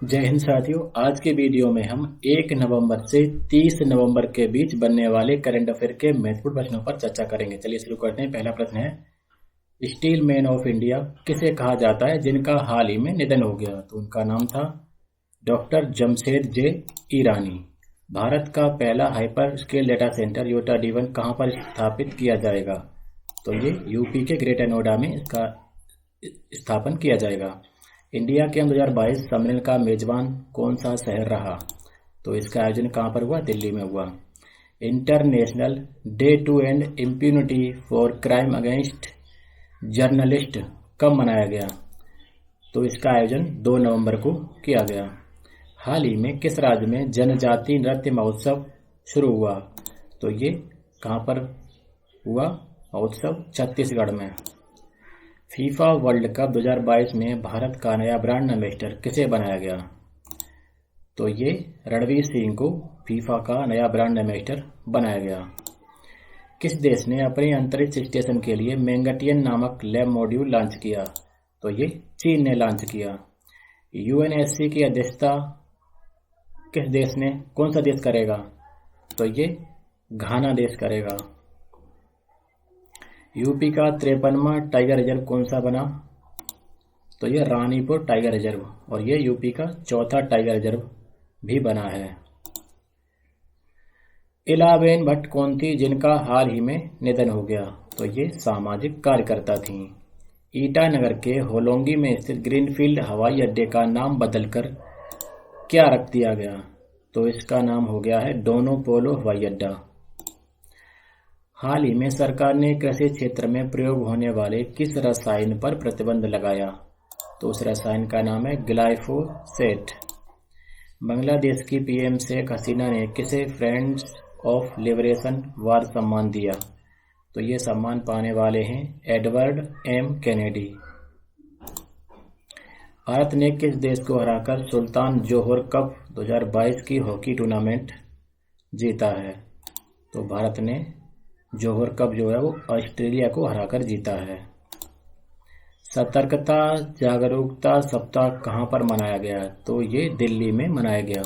जय हिंद साथियों। आज के वीडियो में हम 1 नवंबर से 30 नवंबर के बीच बनने वाले करंट अफेयर के महत्वपूर्ण प्रश्नों पर चर्चा करेंगे। चलिए शुरू करते हैं। पहला प्रश्न है, स्टील मैन ऑफ इंडिया किसे कहा जाता है जिनका हाल ही में निधन हो गया? तो उनका नाम था डॉक्टर जमशेद जे ईरानी। भारत का पहला hyper scale data center Yotta D1 कहाँ पर स्थापित किया जाएगा? तो ये यूपी के ग्रेटर नोएडा में इसका स्थापन किया जाएगा। इंडिया के 2022 सम्मेलन का मेजबान कौन सा शहर रहा? तो इसका आयोजन कहाँ पर हुआ? दिल्ली में हुआ। International day to end impunity for crime against journalist कब मनाया गया? तो इसका आयोजन 2 नवंबर को किया गया। हाल ही में किस राज्य में जनजातीय नृत्य महोत्सव शुरू हुआ? तो ये कहाँ पर हुआ महोत्सव? छत्तीसगढ़ में। फीफा वर्ल्ड कप 2022 में भारत का नया ब्रांड एम्बेसडर किसे बनाया गया? तो ये रणवीर सिंह को फीफा का नया ब्रांड एम्बेसडर बनाया गया। किस देश ने अपने अंतरिक्ष स्टेशन के लिए मैंगटियन नामक लैब मॉड्यूल लॉन्च किया? तो ये चीन ने लॉन्च किया। यूएनएससी की अध्यक्षता किस देश ने, कौन सा देश करेगा? तो ये घाना देश करेगा। यूपी का 53वां टाइगर रिजर्व कौन सा बना? तो यह रानीपुर टाइगर रिजर्व, और यह यूपी का 4था टाइगर रिजर्व भी बना है। इलाबेन भट्ट कौन थी जिनका हाल ही में निधन हो गया? तो ये सामाजिक कार्यकर्ता थीं। ईटानगर के होलोंगी में स्थित ग्रीनफील्ड हवाई अड्डे का नाम बदलकर क्या रख दिया गया? तो इसका नाम हो गया है डोनो पोलो हवाई अड्डा। हाल ही में सरकार ने कृषि क्षेत्र में प्रयोग होने वाले किस रसायन पर प्रतिबंध लगाया? तो उस रसायन का नाम है ग्लाइफोसेट। बांग्लादेश की पीएम शेख हसीना ने किसे फ्रेंड्स ऑफ लिबरेशन वार सम्मान दिया? तो ये सम्मान पाने वाले हैं एडवर्ड एम कैनेडी। भारत ने किस देश को हराकर सुल्तान जोहर कप 2022 की हॉकी टूर्नामेंट जीता है? तो भारत ने जोहर कप जो है वो ऑस्ट्रेलिया को हराकर जीता है। सतर्कता जागरूकता सप्ताह कहाँ पर मनाया गया? तो ये दिल्ली में मनाया गया।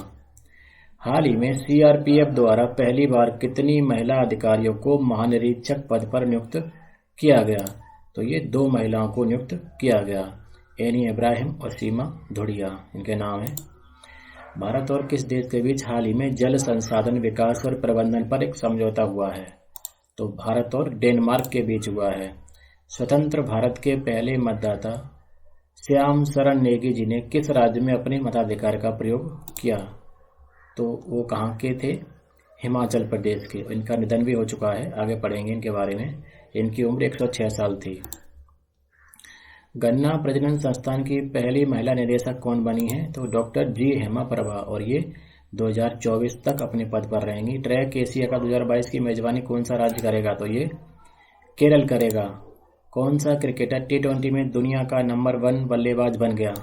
हाल ही में सीआरपीएफ द्वारा पहली बार कितनी महिला अधिकारियों को महानिरीक्षक पद पर नियुक्त किया गया? तो ये 2 महिलाओं को नियुक्त किया गया, एनी इब्राहिम और सीमा धुड़िया, इनके नाम है। भारत और किस देश के बीच हाल ही में जल संसाधन विकास और प्रबंधन पर एक समझौता हुआ है? तो भारत और डेनमार्क के बीच हुआ है। स्वतंत्र भारत के पहले मतदाता श्याम शरण नेगी जी ने किस राज्य में अपने मताधिकार का प्रयोग किया? तो वो कहाँ के थे? हिमाचल प्रदेश के। इनका निधन भी हो चुका है, आगे पढ़ेंगे इनके बारे में। इनकी उम्र 106 साल थी। गन्ना प्रजनन संस्थान की पहली महिला निदेशक कौन बनी है? तो डॉक्टर जी हेमा प्रभा, और ये 2024 तक अपने पद पर रहेंगी। ट्रैक एशिया का 2022 की मेजबानी कौन सा राज्य करेगा? तो ये केरल करेगा। कौन सा क्रिकेटर T20 में दुनिया का नंबर 1 बल्लेबाज बन गया?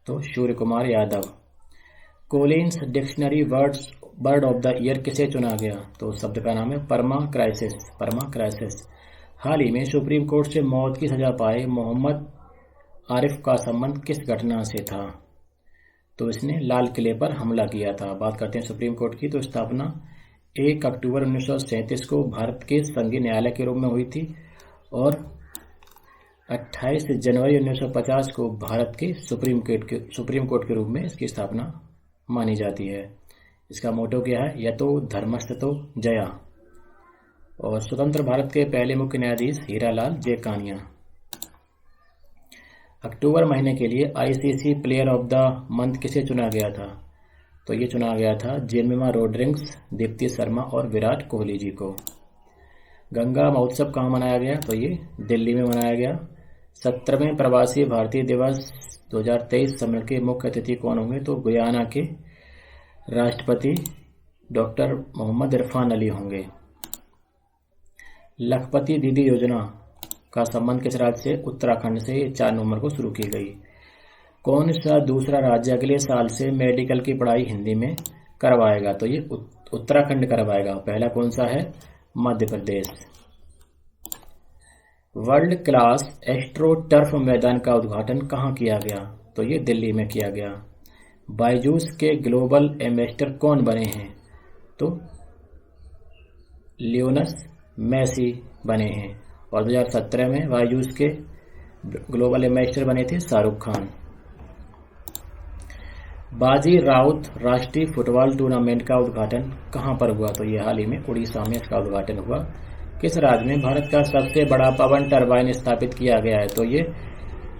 तो Surya Kumar Yadav. Collins dictionary word of the year किसे चुना गया? तो शब्द का नाम है परमा क्राइसिस। हाल ही में सुप्रीम कोर्ट से मौत की सजा पाए मोहम्मद आरिफ का संबंध किस घटना से था? तो इसने लाल किले पर हमला किया था। बात करते हैं सुप्रीम कोर्ट की। तो स्थापना 1 अक्टूबर 1937 को भारत के संघीय न्यायालय के रूप में हुई थी, और 28 जनवरी 1950 को भारत के सुप्रीम कोर्ट के रूप में इसकी स्थापना मानी जाती है। इसका मोटो क्या है? यतो धर्मस्ततो जया। और स्वतंत्र भारत के पहले मुख्य न्यायाधीश हीरालाल जे कानिया। अक्टूबर महीने के लिए ICC player of the month किसे चुना गया था? तो ये चुना गया था जेमिमा रोड्रिग्स, दीप्ति शर्मा और विराट कोहली जी को। गंगा महोत्सव कहाँ मनाया गया? तो ये दिल्ली में मनाया गया। 17वें प्रवासी भारतीय दिवस 2023 सम्मेलन के मुख्य अतिथि कौन होंगे? तो गुयाना के राष्ट्रपति डॉक्टर मोहम्मद इरफान अली होंगे। लखपति दीदी योजना का संबंध किस राज्य से? उत्तराखंड से 4 नवंबर को शुरू की गई। कौन सा दूसरा राज्य अगले साल से मेडिकल की पढ़ाई हिंदी में करवाएगा? तो ये उत्तराखंड करवाएगा। पहला कौन सा है? Madhya Pradesh. World class astro turf मैदान का उद्घाटन कहाँ किया गया? तो ये दिल्ली में किया गया। बायजूस के ग्लोबल एम्बेसडर कौन बने हैं? तो लियोनस मेसी बने हैं। और 2017 में बायजूस के ग्लोबल एम्बेसडर बने थे शाहरुख खान। बाजी राउत राष्ट्रीय फुटबॉल टूर्नामेंट का उद्घाटन कहां पर हुआ? तो ये हाल ही में उड़ीसा में इसका उद्घाटन हुआ। किस राज्य में भारत का सबसे बड़ा पवन टरबाइन स्थापित किया गया है? तो ये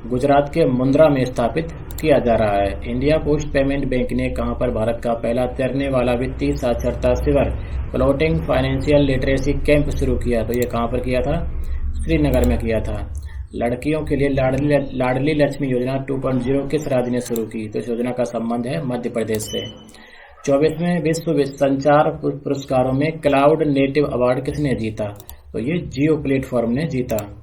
गुजरात के मुंद्रा में स्थापित किया जा रहा है। इंडिया पोस्ट पेमेंट बैंक ने कहां पर भारत का पहला तैरने वाला वित्तीय साक्षरता शिविर फ्लोटिंग फाइनेंशियल लिटरेसी कैंप शुरू किया? तो ये कहां पर किया था? श्रीनगर में किया था। लड़कियों के लिए लाडली लक्ष्मी योजना 2.0 किस राज्य ने शुरू की? तो इस योजना का संबंध है मध्य प्रदेश से। 24वें विश्व संचार पुरस्कारों में क्लाउड नेटिव अवार्ड किसने जीता? तो ये जियो प्लेटफॉर्म ने जीता।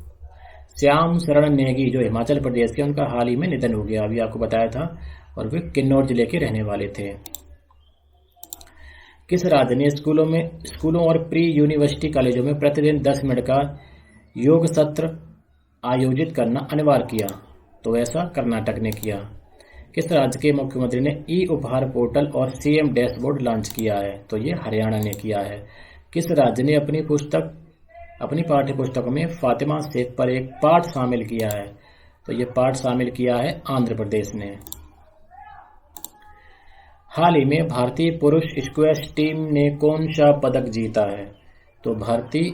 श्याम शरण नेगी जो हिमाचल प्रदेश के, उनका हाल ही में निधन हो गया, अभी आपको बताया था, और वे किन्नौर जिले के रहने वाले थे। किस राज्य ने स्कूलों और प्री यूनिवर्सिटी कॉलेजों में प्रतिदिन 10 मिनट का योग सत्र आयोजित करना अनिवार्य किया? तो ऐसा कर्नाटक ने किया। किस राज्य के मुख्यमंत्री ने ई उपहार पोर्टल और सीएम डैशबोर्ड लॉन्च किया है? तो ये हरियाणा ने किया है। किस राज्य ने अपनी पाठ्य पुस्तकों में फातिमा शेख पर एक पाठ शामिल किया है? तो ये पाठ शामिल किया है आंध्र प्रदेश ने। हाल ही में भारतीय पुरुष स्क्वैश टीम ने कौन सा पदक जीता है? तो भारतीय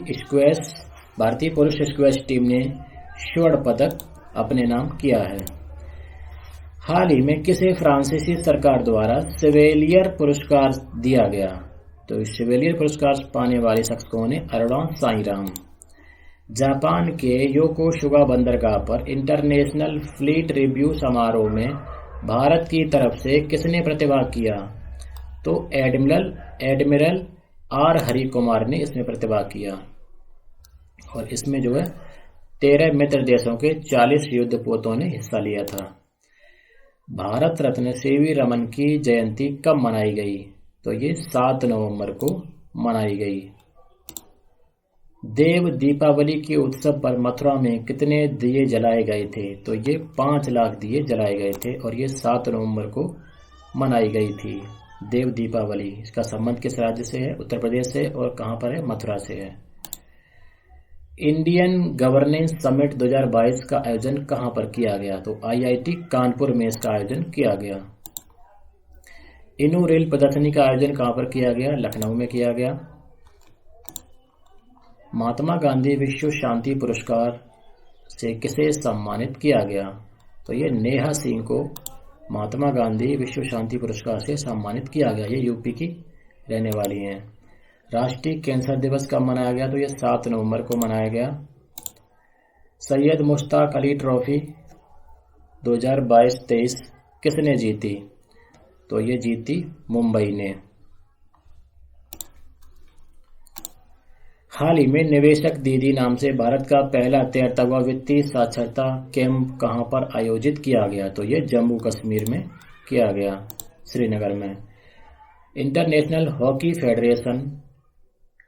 पुरुष स्क्वैश टीम ने स्वर्ण पदक अपने नाम किया है। हाल ही में किसे फ्रांसीसी सरकार द्वारा शेवेलियर पुरस्कार दिया गया? तो इस शेवेलियर पुरस्कार पाने वाले शख्स कौन है? अरुणा साईराम। जापान के योकोसुगा बंदरगाह पर इंटरनेशनल फ्लीट रिव्यू समारोह में भारत की तरफ से किसने प्रतिभाग किया? तो एडमिरल आर हरि कुमार ने इसमें प्रतिभाग किया। और इसमें जो है 13 मित्र देशों के 40 युद्धपोतों ने हिस्सा लिया था। भारत रत्न सीवी रमन की जयंती कब मनाई गई? तो ये 7 नवंबर को मनाई गई। देव दीपावली के उत्सव पर मथुरा में कितने दिए जलाए गए थे? तो ये 5 लाख दिए जलाए गए थे और ये 7 नवंबर को मनाई गई थी देव दीपावली। इसका संबंध किस राज्य से है? उत्तर प्रदेश से। और कहां पर है? मथुरा से है। इंडियन गवर्नेंस समिट 2022 का आयोजन कहां पर किया गया? तो आईआईटी कानपुर में इसका आयोजन किया गया। इनू रेल प्रदर्शनी का आयोजन कहां पर किया गया? लखनऊ में किया गया। महात्मा गांधी विश्व शांति पुरस्कार से किसे सम्मानित किया गया? तो ये नेहा सिंह को महात्मा गांधी विश्व शांति पुरस्कार से सम्मानित किया गया। ये यूपी की रहने वाली हैं। राष्ट्रीय कैंसर दिवस कब मनाया गया? तो ये 7 नवंबर को मनाया गया। सैयद मुश्ताक अली ट्रॉफी 2022-23 किसने जीती? तो ये जीती मुंबई ने। हाल ही में निवेशक दीदी नाम से भारत का पहला तैरता हुआ वित्तीय साक्षरता कैंप कहां पर आयोजित किया गया? तो ये जम्मू कश्मीर में किया गया, श्रीनगर में। इंटरनेशनल हॉकी फेडरेशन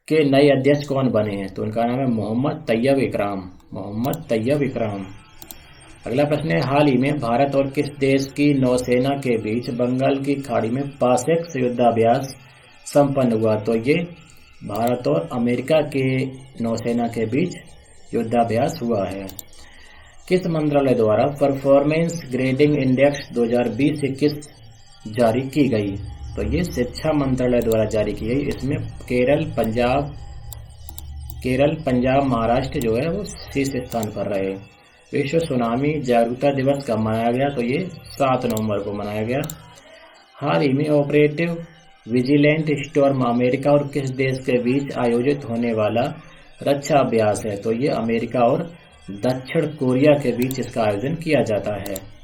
के नए अध्यक्ष कौन बने हैं? तो उनका नाम है मोहम्मद तैयब इकराम। अगला प्रश्न है, हाल ही में भारत और किस देश की नौसेना के बीच बंगाल की खाड़ी में पासेक्स युद्धाभ्यास संपन्न हुआ? तो ये भारत और अमेरिका के नौसेना के बीच युद्धाभ्यास हुआ है। किस मंत्रालय द्वारा परफॉर्मेंस ग्रेडिंग इंडेक्स 2020-21 जारी की गई? तो ये शिक्षा मंत्रालय द्वारा जारी की गई। इसमें केरल, पंजाब, महाराष्ट्र जो है वो शीर्ष स्थान पर रहे। विश्व सुनामी जागरूकता दिवस कब मनाया गया? तो ये 7 नवंबर को मनाया गया। हाल ही में ऑपरेटिव विजिलेंट स्टॉर्म अमेरिका और किस देश के बीच आयोजित होने वाला रक्षा अभ्यास है? तो ये अमेरिका और दक्षिण कोरिया के बीच इसका आयोजन किया जाता है।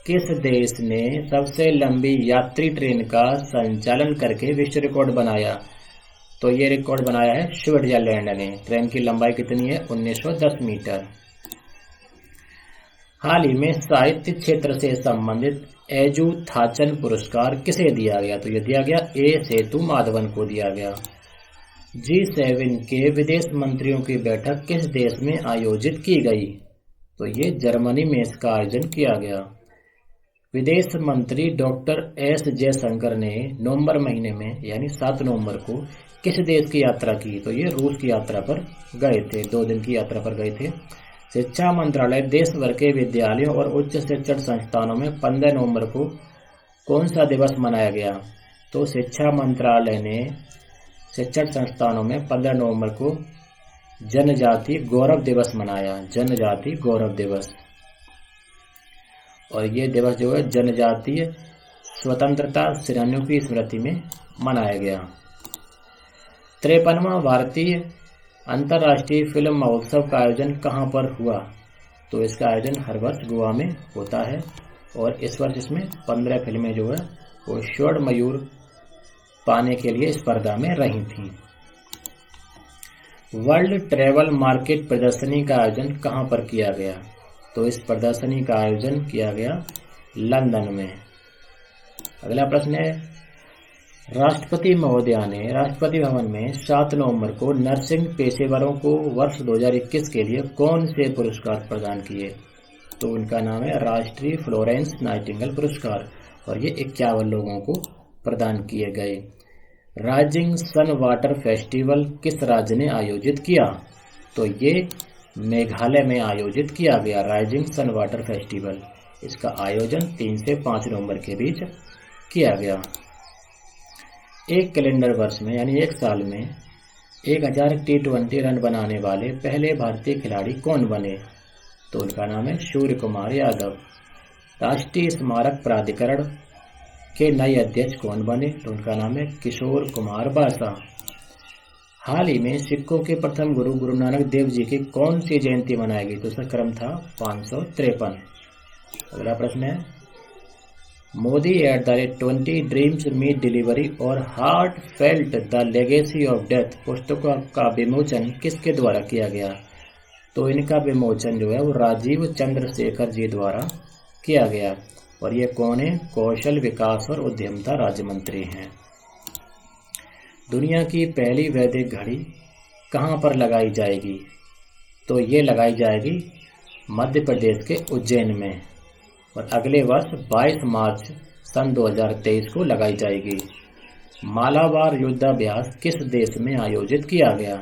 किस देश ने सबसे लंबी यात्री ट्रेन का संचालन करके विश्व रिकॉर्ड बनाया? तो ये रिकॉर्ड बनाया है स्विट्जरलैंड ने। ट्रेन की लंबाई कितनी है? 1910 मीटर। हाल ही में साहित्य क्षेत्र से संबंधित एजुथाचन पुरस्कार किसे दिया गया? तो ये दिया गया ए सेतु माधवन को दिया गया। G7 के विदेश मंत्रियों की बैठक किस देश में आयोजित की गई? तो ये जर्मनी में इसका आयोजन किया गया। विदेश मंत्री डॉक्टर एस जयशंकर ने नवंबर महीने में यानी 7 नवंबर को किस देश की यात्रा की? तो ये रूस की यात्रा पर गए थे, 2 दिन की यात्रा पर गए थे। शिक्षा मंत्रालय देश भर के विद्यालयों और उच्च शिक्षण संस्थानों में 15 नवंबर को कौन सा दिवस मनाया गया? तो शिक्षा मंत्रालय ने शिक्षण संस्थानों में 15 नवंबर को जनजाति गौरव दिवस मनाया, जनजाति गौरव दिवस। और ये दिवस जो है जनजातीय स्वतंत्रता सेनानियों की स्मृति में मनाया गया। 53वां भारतीय अंतर्राष्ट्रीय फिल्म महोत्सव का आयोजन कहाँ पर हुआ? तो इसका आयोजन हर वर्ष गोवा में होता है और इस वर्ष इसमें 15 फिल्में जो है वो स्वर्ण मयूर पाने के लिए स्पर्धा में रही थी। वर्ल्ड ट्रेवल मार्केट प्रदर्शनी का आयोजन कहाँ पर किया गया? तो इस प्रदर्शनी का आयोजन किया गया लंदन में। अगला प्रश्न है, राष्ट्रपति महोदया ने राष्ट्रपति भवन में 7 नवंबर को नर्सिंग पेशेवरों को वर्ष 2021 के लिए कौन से पुरस्कार प्रदान किए? तो उनका नाम है राष्ट्रीय फ्लोरेंस नाइटिंगेल पुरस्कार और ये 51 लोगों को प्रदान किए गए। राइजिंग सन वाटर फेस्टिवल किस राज्य ने आयोजित किया? तो ये मेघालय में आयोजित किया गया राइजिंग सन वाटर फेस्टिवल। इसका आयोजन 3 से 5 नवंबर के बीच किया गया। एक कैलेंडर वर्ष में यानी एक साल में 1000 T20 रन बनाने वाले पहले भारतीय खिलाड़ी कौन बने? तो उनका नाम है सूर्य कुमार यादव। राष्ट्रीय स्मारक प्राधिकरण के नए अध्यक्ष कौन बने? तो उनका नाम है किशोर कुमार बासा। हाल ही में सिखों के प्रथम गुरु नानक देव जी की कौन सी जयंती मनाई गई? तो उसका क्रम था 553। अगला प्रश्न है, मोदी @20 ड्रीम्स मीट डिलीवरी और heart felt the legacy of death पुस्तकों का विमोचन किसके द्वारा किया गया? तो इनका विमोचन जो है वो राजीव चंद्रशेखर जी द्वारा किया गया और ये कौन है? कौशल विकास और उद्यमिता राज्य मंत्री हैं। दुनिया की पहली वैदिक घड़ी कहाँ पर लगाई जाएगी? तो ये लगाई जाएगी मध्य प्रदेश के उज्जैन में और अगले वर्ष 22 मार्च सन 2023 को लगाई जाएगी। मालाबार युद्धाभ्यास किस देश में आयोजित किया गया?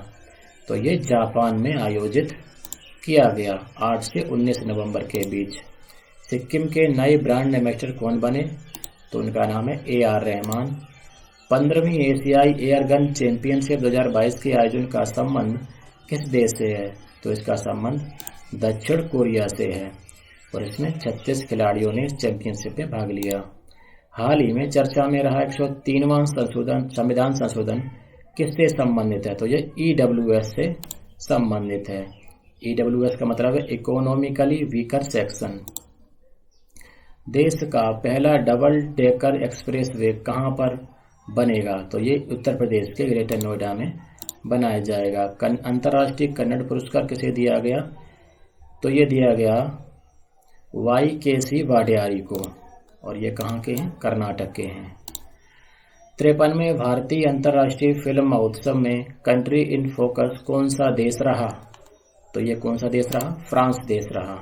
तो ये जापान में आयोजित किया गया 8 से 19 नवंबर के बीच। सिक्किम के नए ब्रांड एम्बेसडर कौन बने? तो उनका नाम है AR रहमान। 15वीं एशियाई एयरगन चैंपियनशिप 2022 के आयोजन का संबंध किस देश से है? तो इसका संबंध दक्षिण कोरिया से है और इसमें 36 खिलाड़ियों ने इस चैंपियनशिप में भाग लिया। हाल ही में चर्चा में रहा 103वां संविधान संशोधन किससे संबंधित है? तो ये EWS से संबंधित है। EWS का मतलब है इकोनॉमिकली वीकर सेक्शन। देश का पहला डबल डेकर एक्सप्रेस वे कहाँ पर बनेगा? तो ये उत्तर प्रदेश के ग्रेटर नोएडा में बनाया जाएगा। अंतर्राष्ट्रीय कन्नड़ पुरस्कार किसे दिया गया? तो ये दिया गया YKC वाडियारी को और ये कहाँ के हैं? कर्नाटक के हैं। 53वें भारतीय अंतर्राष्ट्रीय फिल्म महोत्सव में कंट्री इन फोकस कौन सा देश रहा? तो ये कौन सा देश रहा? फ्रांस देश रहा।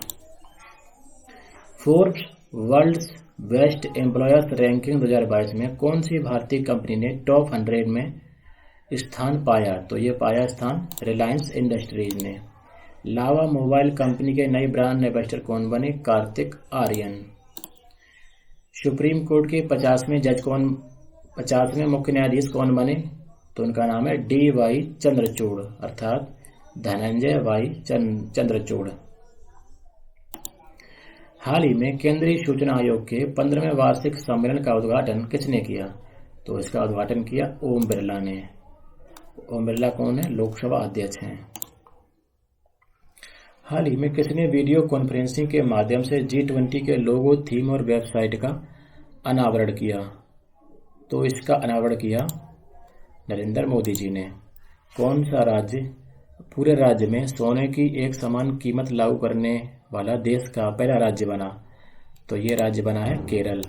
Forbes world best employers ranking 2022 में कौन सी भारतीय कंपनी ने टॉप 100 में स्थान पाया? तो ये पाया स्थान रिलायंस इंडस्ट्रीज ने। लावा मोबाइल कंपनी के नए ब्रांड एम्बेसडर कौन बने? कार्तिक आर्यन। सुप्रीम कोर्ट के 50वें जज कौन 50वें मुख्य न्यायाधीश कौन बने? तो उनका नाम है DY चंद्रचूड़ अर्थात धनंजय Y चंद्रचूड़। हाल ही में केंद्रीय सूचना आयोग के 15वें वार्षिक सम्मेलन का उद्घाटन किसने किया? तो इसका उद्घाटन किया ओम बिरला ने। ओम बिरला कौन है? लोकसभा अध्यक्ष हैं। हाल ही में किसने वीडियो कॉन्फ्रेंसिंग के माध्यम से G20 के लोगो, थीम और वेबसाइट का अनावरण किया? तो इसका अनावरण किया नरेंद्र मोदी जी ने। कौन सा राज्य पूरे राज्य में सोने की एक समान कीमत लागू करने वाला देश का पहला राज्य बना? तो ये राज्य बना है केरल।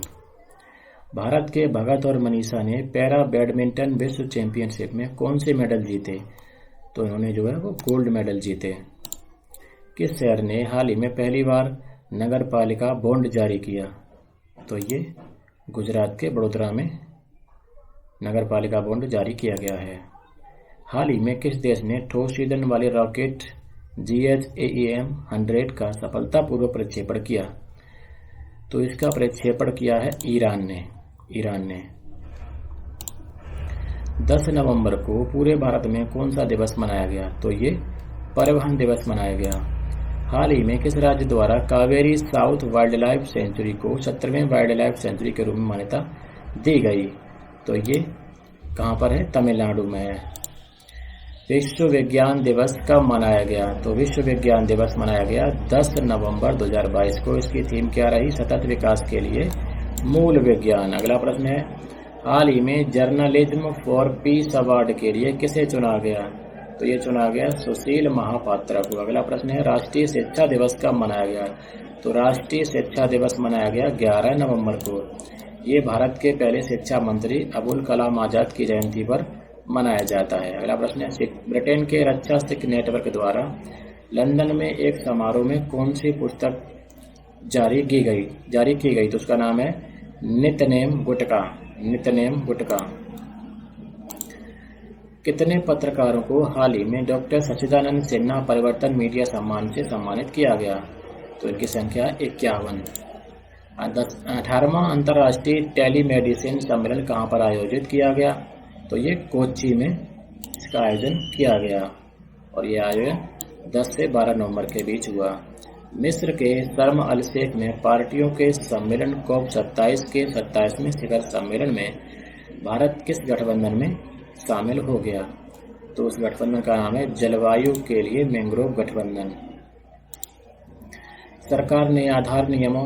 भारत के भगत और मनीषा ने पैरा बैडमिंटन विश्व चैंपियनशिप में कौन से मेडल जीते? तो इन्होंने जो है वो गोल्ड मेडल जीते। किस शहर ने हाल ही में पहली बार नगर पालिका बॉन्ड जारी किया? तो ये गुजरात के वडोदरा में नगर पालिका बॉन्ड जारी किया गया है। हाल ही में किस देश ने ठोस ईंधन वाले रॉकेट GHAEM-100 का सफलतापूर्वक प्रक्षेपण किया? तो इसका प्रक्षेपण किया है ईरान ने। 10 नवंबर को पूरे भारत में कौन सा दिवस मनाया गया? तो ये परिवहन दिवस मनाया गया। हाल ही में किस राज्य द्वारा Kaveri south wild life sanctuary को 17वें वाइल्ड लाइफ सेंचुरी के रूप में मान्यता दी गई? तो ये कहाँ पर है? तमिलनाडु में है। विश्व विज्ञान दिवस कब मनाया गया? तो विश्व विज्ञान दिवस मनाया गया 10 नवंबर 2022 को। इसकी थीम क्या रही? सतत विकास के लिए मूल विज्ञान। अगला प्रश्न है, हाल ही में जर्नलिज्म फॉर पीस अवार्ड के लिए किसे चुना गया? तो ये चुना गया सुशील महापात्रा को। अगला प्रश्न है, राष्ट्रीय शिक्षा दिवस कब मनाया गया? तो राष्ट्रीय शिक्षा दिवस मनाया गया 11 नवंबर को। ये भारत के पहले शिक्षा मंत्री अबुल कलाम आजाद की जयंती पर मनाया जाता है। अगला प्रश्न है, ब्रिटेन के रक्षा सिख नेटवर्क द्वारा लंदन में एक समारोह में कौन सी पुस्तक जारी की गई? तो उसका नाम है नितनेम गुटका। कितने पत्रकारों को हाल ही में डॉक्टर सच्चिदानंद सिन्हा परिवर्तन मीडिया सम्मान से सम्मानित किया गया? तो इनकी संख्या 51। 18वां अंतर्राष्ट्रीय टेलीमेडिसिन सम्मेलन कहाँ पर आयोजित किया गया? तो ये कोच्चि में इसका आयोजन किया गया और ये आयोजन 10 से 12 नवंबर के बीच हुआ। मिस्र के शर्म अल शेख में पार्टियों के सम्मेलन COP27 के 27वें शिखर सम्मेलन में भारत किस गठबंधन में शामिल हो गया? तो उस गठबंधन का नाम है जलवायु के लिए मैंग्रोव गठबंधन। सरकार ने आधार नियमों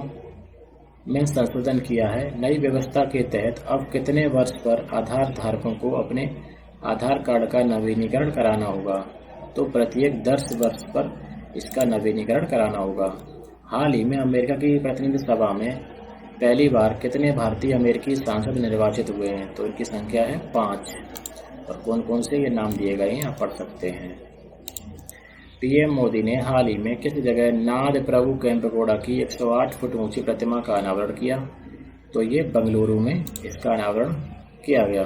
में संशोधन किया है। नई व्यवस्था के तहत अब कितने वर्ष पर आधार धारकों को अपने आधार कार्ड का नवीनीकरण कराना होगा? तो प्रत्येक 10 वर्ष पर इसका नवीनीकरण कराना होगा। हाल ही में अमेरिका की प्रतिनिधि सभा में पहली बार कितने भारतीय अमेरिकी सांसद निर्वाचित हुए हैं? तो इनकी संख्या है 5 और कौन कौन से ये नाम दिए गए हैं आप पढ़ सकते हैं। पीएम मोदी ने हाल ही में किस जगह नाद प्रभु केम्पेगौड़ा की 108 फुट ऊंची प्रतिमा का अनावरण किया? तो ये बेंगलुरु में इसका अनावरण किया गया।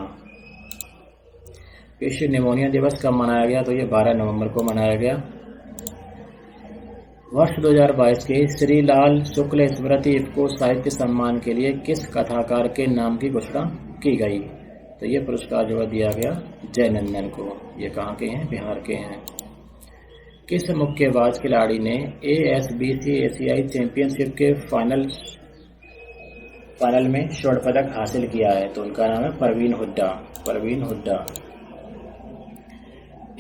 विश्व निमोनिया दिवस कब मनाया गया? तो ये 12 नवंबर को मनाया गया। वर्ष 2022 के श्री लाल शुक्ल स्मृति इफ्को साहित्य सम्मान के लिए किस कथाकार के नाम की घोषणा की गई? तो ये पुरस्कार जो दिया गया जयनंदन को। ये कहाँ के हैं? बिहार के हैं। किस मुक्केबाज खिलाड़ी ने ASBC एशियाई चैंपियनशिप के फाइनल में स्वर्ण पदक हासिल किया है? तो उनका नाम है परवीन हुड्डा।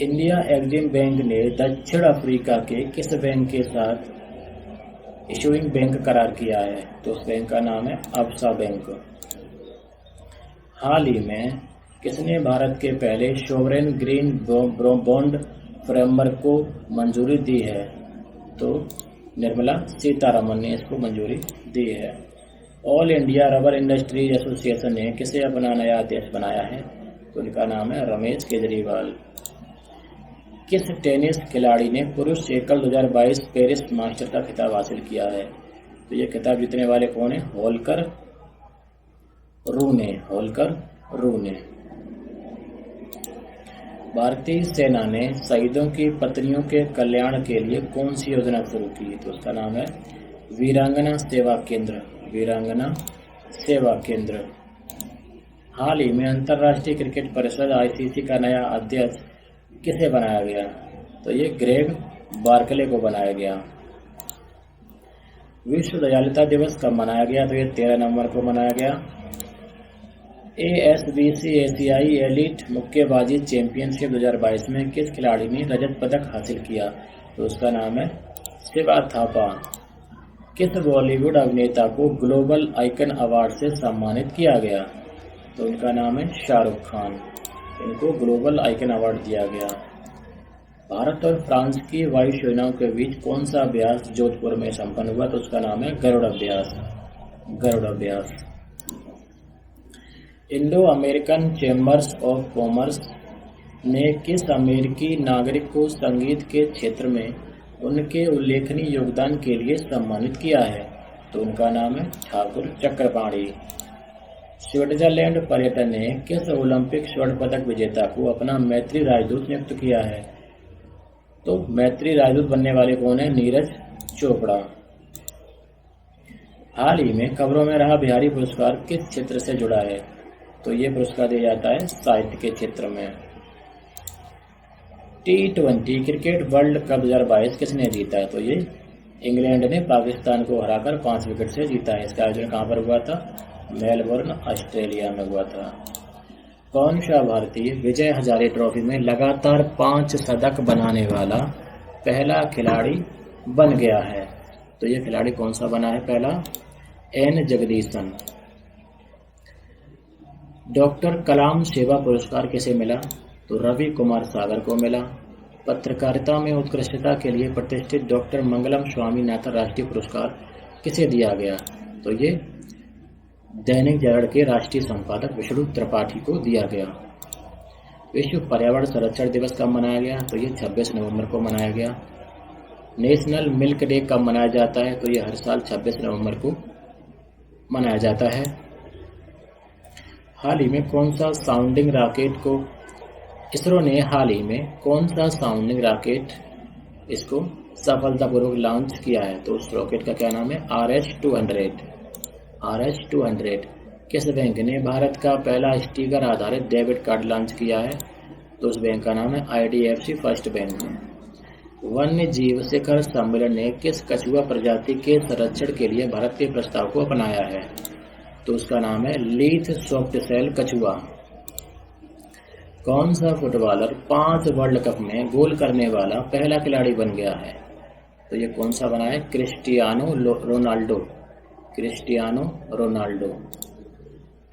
इंडिया एक्जिम बैंक ने दक्षिण अफ्रीका के किस बैंक के साथ इशूइंग बैंक करार किया है? तो उस बैंक का नाम है अब्सा बैंक। हाल ही में किसने भारत के पहले सोवरेन ग्रीन बॉन्ड फ्रेमवर्क को मंजूरी दी है? तो निर्मला सीतारमन ने इसको मंजूरी दी है। All India rubber industries association ने किसे अपना नया अध्यक्ष बनाया है? तो उनका नाम है रमेश केजरीवाल। किस टेनिस खिलाड़ी ने पुरुष एकल 2022 पेरिस मास्टर का खिताब हासिल किया है? तो ये खिताब जीतने वाले कौन है? होल्कर रू ने। भारतीय सेना ने शहीदों की पत्नियों के कल्याण के लिए कौन सी योजना शुरू की? तो उसका नाम है वीरांगना सेवा केंद्र। हाल ही में अंतर्राष्ट्रीय क्रिकेट परिषद ICC का नया अध्यक्ष किसे बनाया गया? तो ये ग्रेग बार्कले को बनाया गया। विश्व दयालुता दिवस कब मनाया गया? तो ये 13 नवंबर को मनाया गया। ASBC एशियाई एलीट मुक्केबाजी चैंपियनशिप 2022 में किस खिलाड़ी ने रजत पदक हासिल किया? तो उसका नाम है शिवा थापा। किस बॉलीवुड अभिनेता को ग्लोबल आइकन अवार्ड से सम्मानित किया गया? तो उनका नाम है शाहरुख खान। इनको ग्लोबल आइकन अवार्ड दिया गया। भारत और फ्रांस की वायुसेनाओं के बीच कौन सा अभ्यास जोधपुर में संपन्न हुआ? तो उसका नाम है गरुड़ अभ्यास। Indo American chambers of commerce ने किस अमेरिकी नागरिक को संगीत के क्षेत्र में उनके उल्लेखनीय योगदान के लिए सम्मानित किया है? तो उनका नाम है ठाकुर चक्रपाणी। स्विट्जरलैंड पर्यटन ने किस ओलंपिक स्वर्ण पदक विजेता को अपना मैत्री राजदूत नियुक्त किया है? तो मैत्री राजदूत बनने वाले कौन है? नीरज चोपड़ा। हाल ही में खबरों में रहा बिहारी पुरस्कार किस क्षेत्र से जुड़ा है? तो ये पुरस्कार दिया जाता है साहित्य के क्षेत्र में। T20 क्रिकेट वर्ल्ड कप 2022 किसने जीता? तो ये इंग्लैंड ने पाकिस्तान को हराकर 5 विकेट से जीता है। इसका आयोजन कहाँ पर हुआ था? मेलबोर्न, ऑस्ट्रेलिया में हुआ था। कौन सा भारतीय विजय हजारे ट्रॉफी में लगातार 5 शतक बनाने वाला पहला खिलाड़ी बन गया है? तो ये खिलाड़ी कौन सा बना है पहला? एन जगदीशन। डॉक्टर कलाम सेवा पुरस्कार किसे मिला? तो रवि कुमार सागर को मिला। पत्रकारिता में उत्कृष्टता के लिए प्रतिष्ठित डॉक्टर मंगलम स्वामीनाथन राष्ट्रीय पुरस्कार किसे दिया गया? तो ये दैनिक जागरण के राष्ट्रीय संपादक विष्णु त्रिपाठी को दिया गया। विश्व पर्यावरण संरक्षण दिवस कब मनाया गया? तो ये 26 नवंबर को मनाया गया। नेशनल मिल्क डे कब मनाया जाता है? तो ये हर साल 26 नवंबर को मनाया जाता है। हाल ही में कौन सा साउंडिंग रॉकेट को इसरो ने हाल ही में कौन सा साउंडिंग रॉकेट इसको सफलतापूर्वक लॉन्च किया है? तो उस रॉकेट का क्या नाम है? RH-200। किस बैंक ने भारत का पहला स्टिकर आधारित डेबिट कार्ड लॉन्च किया है? तो उस बैंक का नाम है IDFC फर्स्ट बैंक। वन्य जीव शिखर सम्मेलन ने किस कछुआ प्रजाति के संरक्षण के लिए भारत के प्रस्ताव को अपनाया है? तो उसका नाम है लीथ सॉफ्ट सेल कछुआ। कौन सा फुटबॉलर 5 वर्ल्ड कप में गोल करने वाला पहला खिलाड़ी बन गया है? तो ये कौन सा बना है? Cristiano Ronaldo.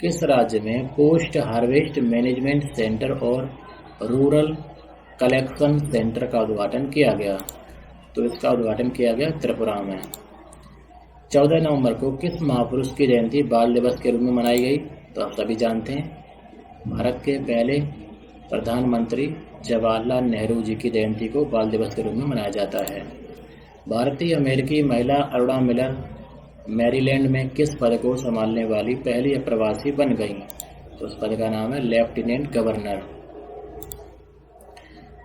किस राज्य में पोस्ट हार्वेस्ट मैनेजमेंट सेंटर और रूरल कलेक्शन सेंटर का उद्घाटन किया गया? तो इसका उद्घाटन किया गया त्रिपुरा में। 14 नवंबर को किस महापुरुष की जयंती बाल दिवस के रूप में मनाई गई? तो आप सभी जानते हैं भारत के पहले प्रधानमंत्री जवाहरलाल नेहरू जी की जयंती को बाल दिवस के रूप में मनाया जाता है। भारतीय अमेरिकी महिला अरुणा मिलर मैरीलैंड में किस पद को संभालने वाली पहली अप्रवासी बन गई? तो उस पद का नाम है लेफ्टिनेंट गवर्नर।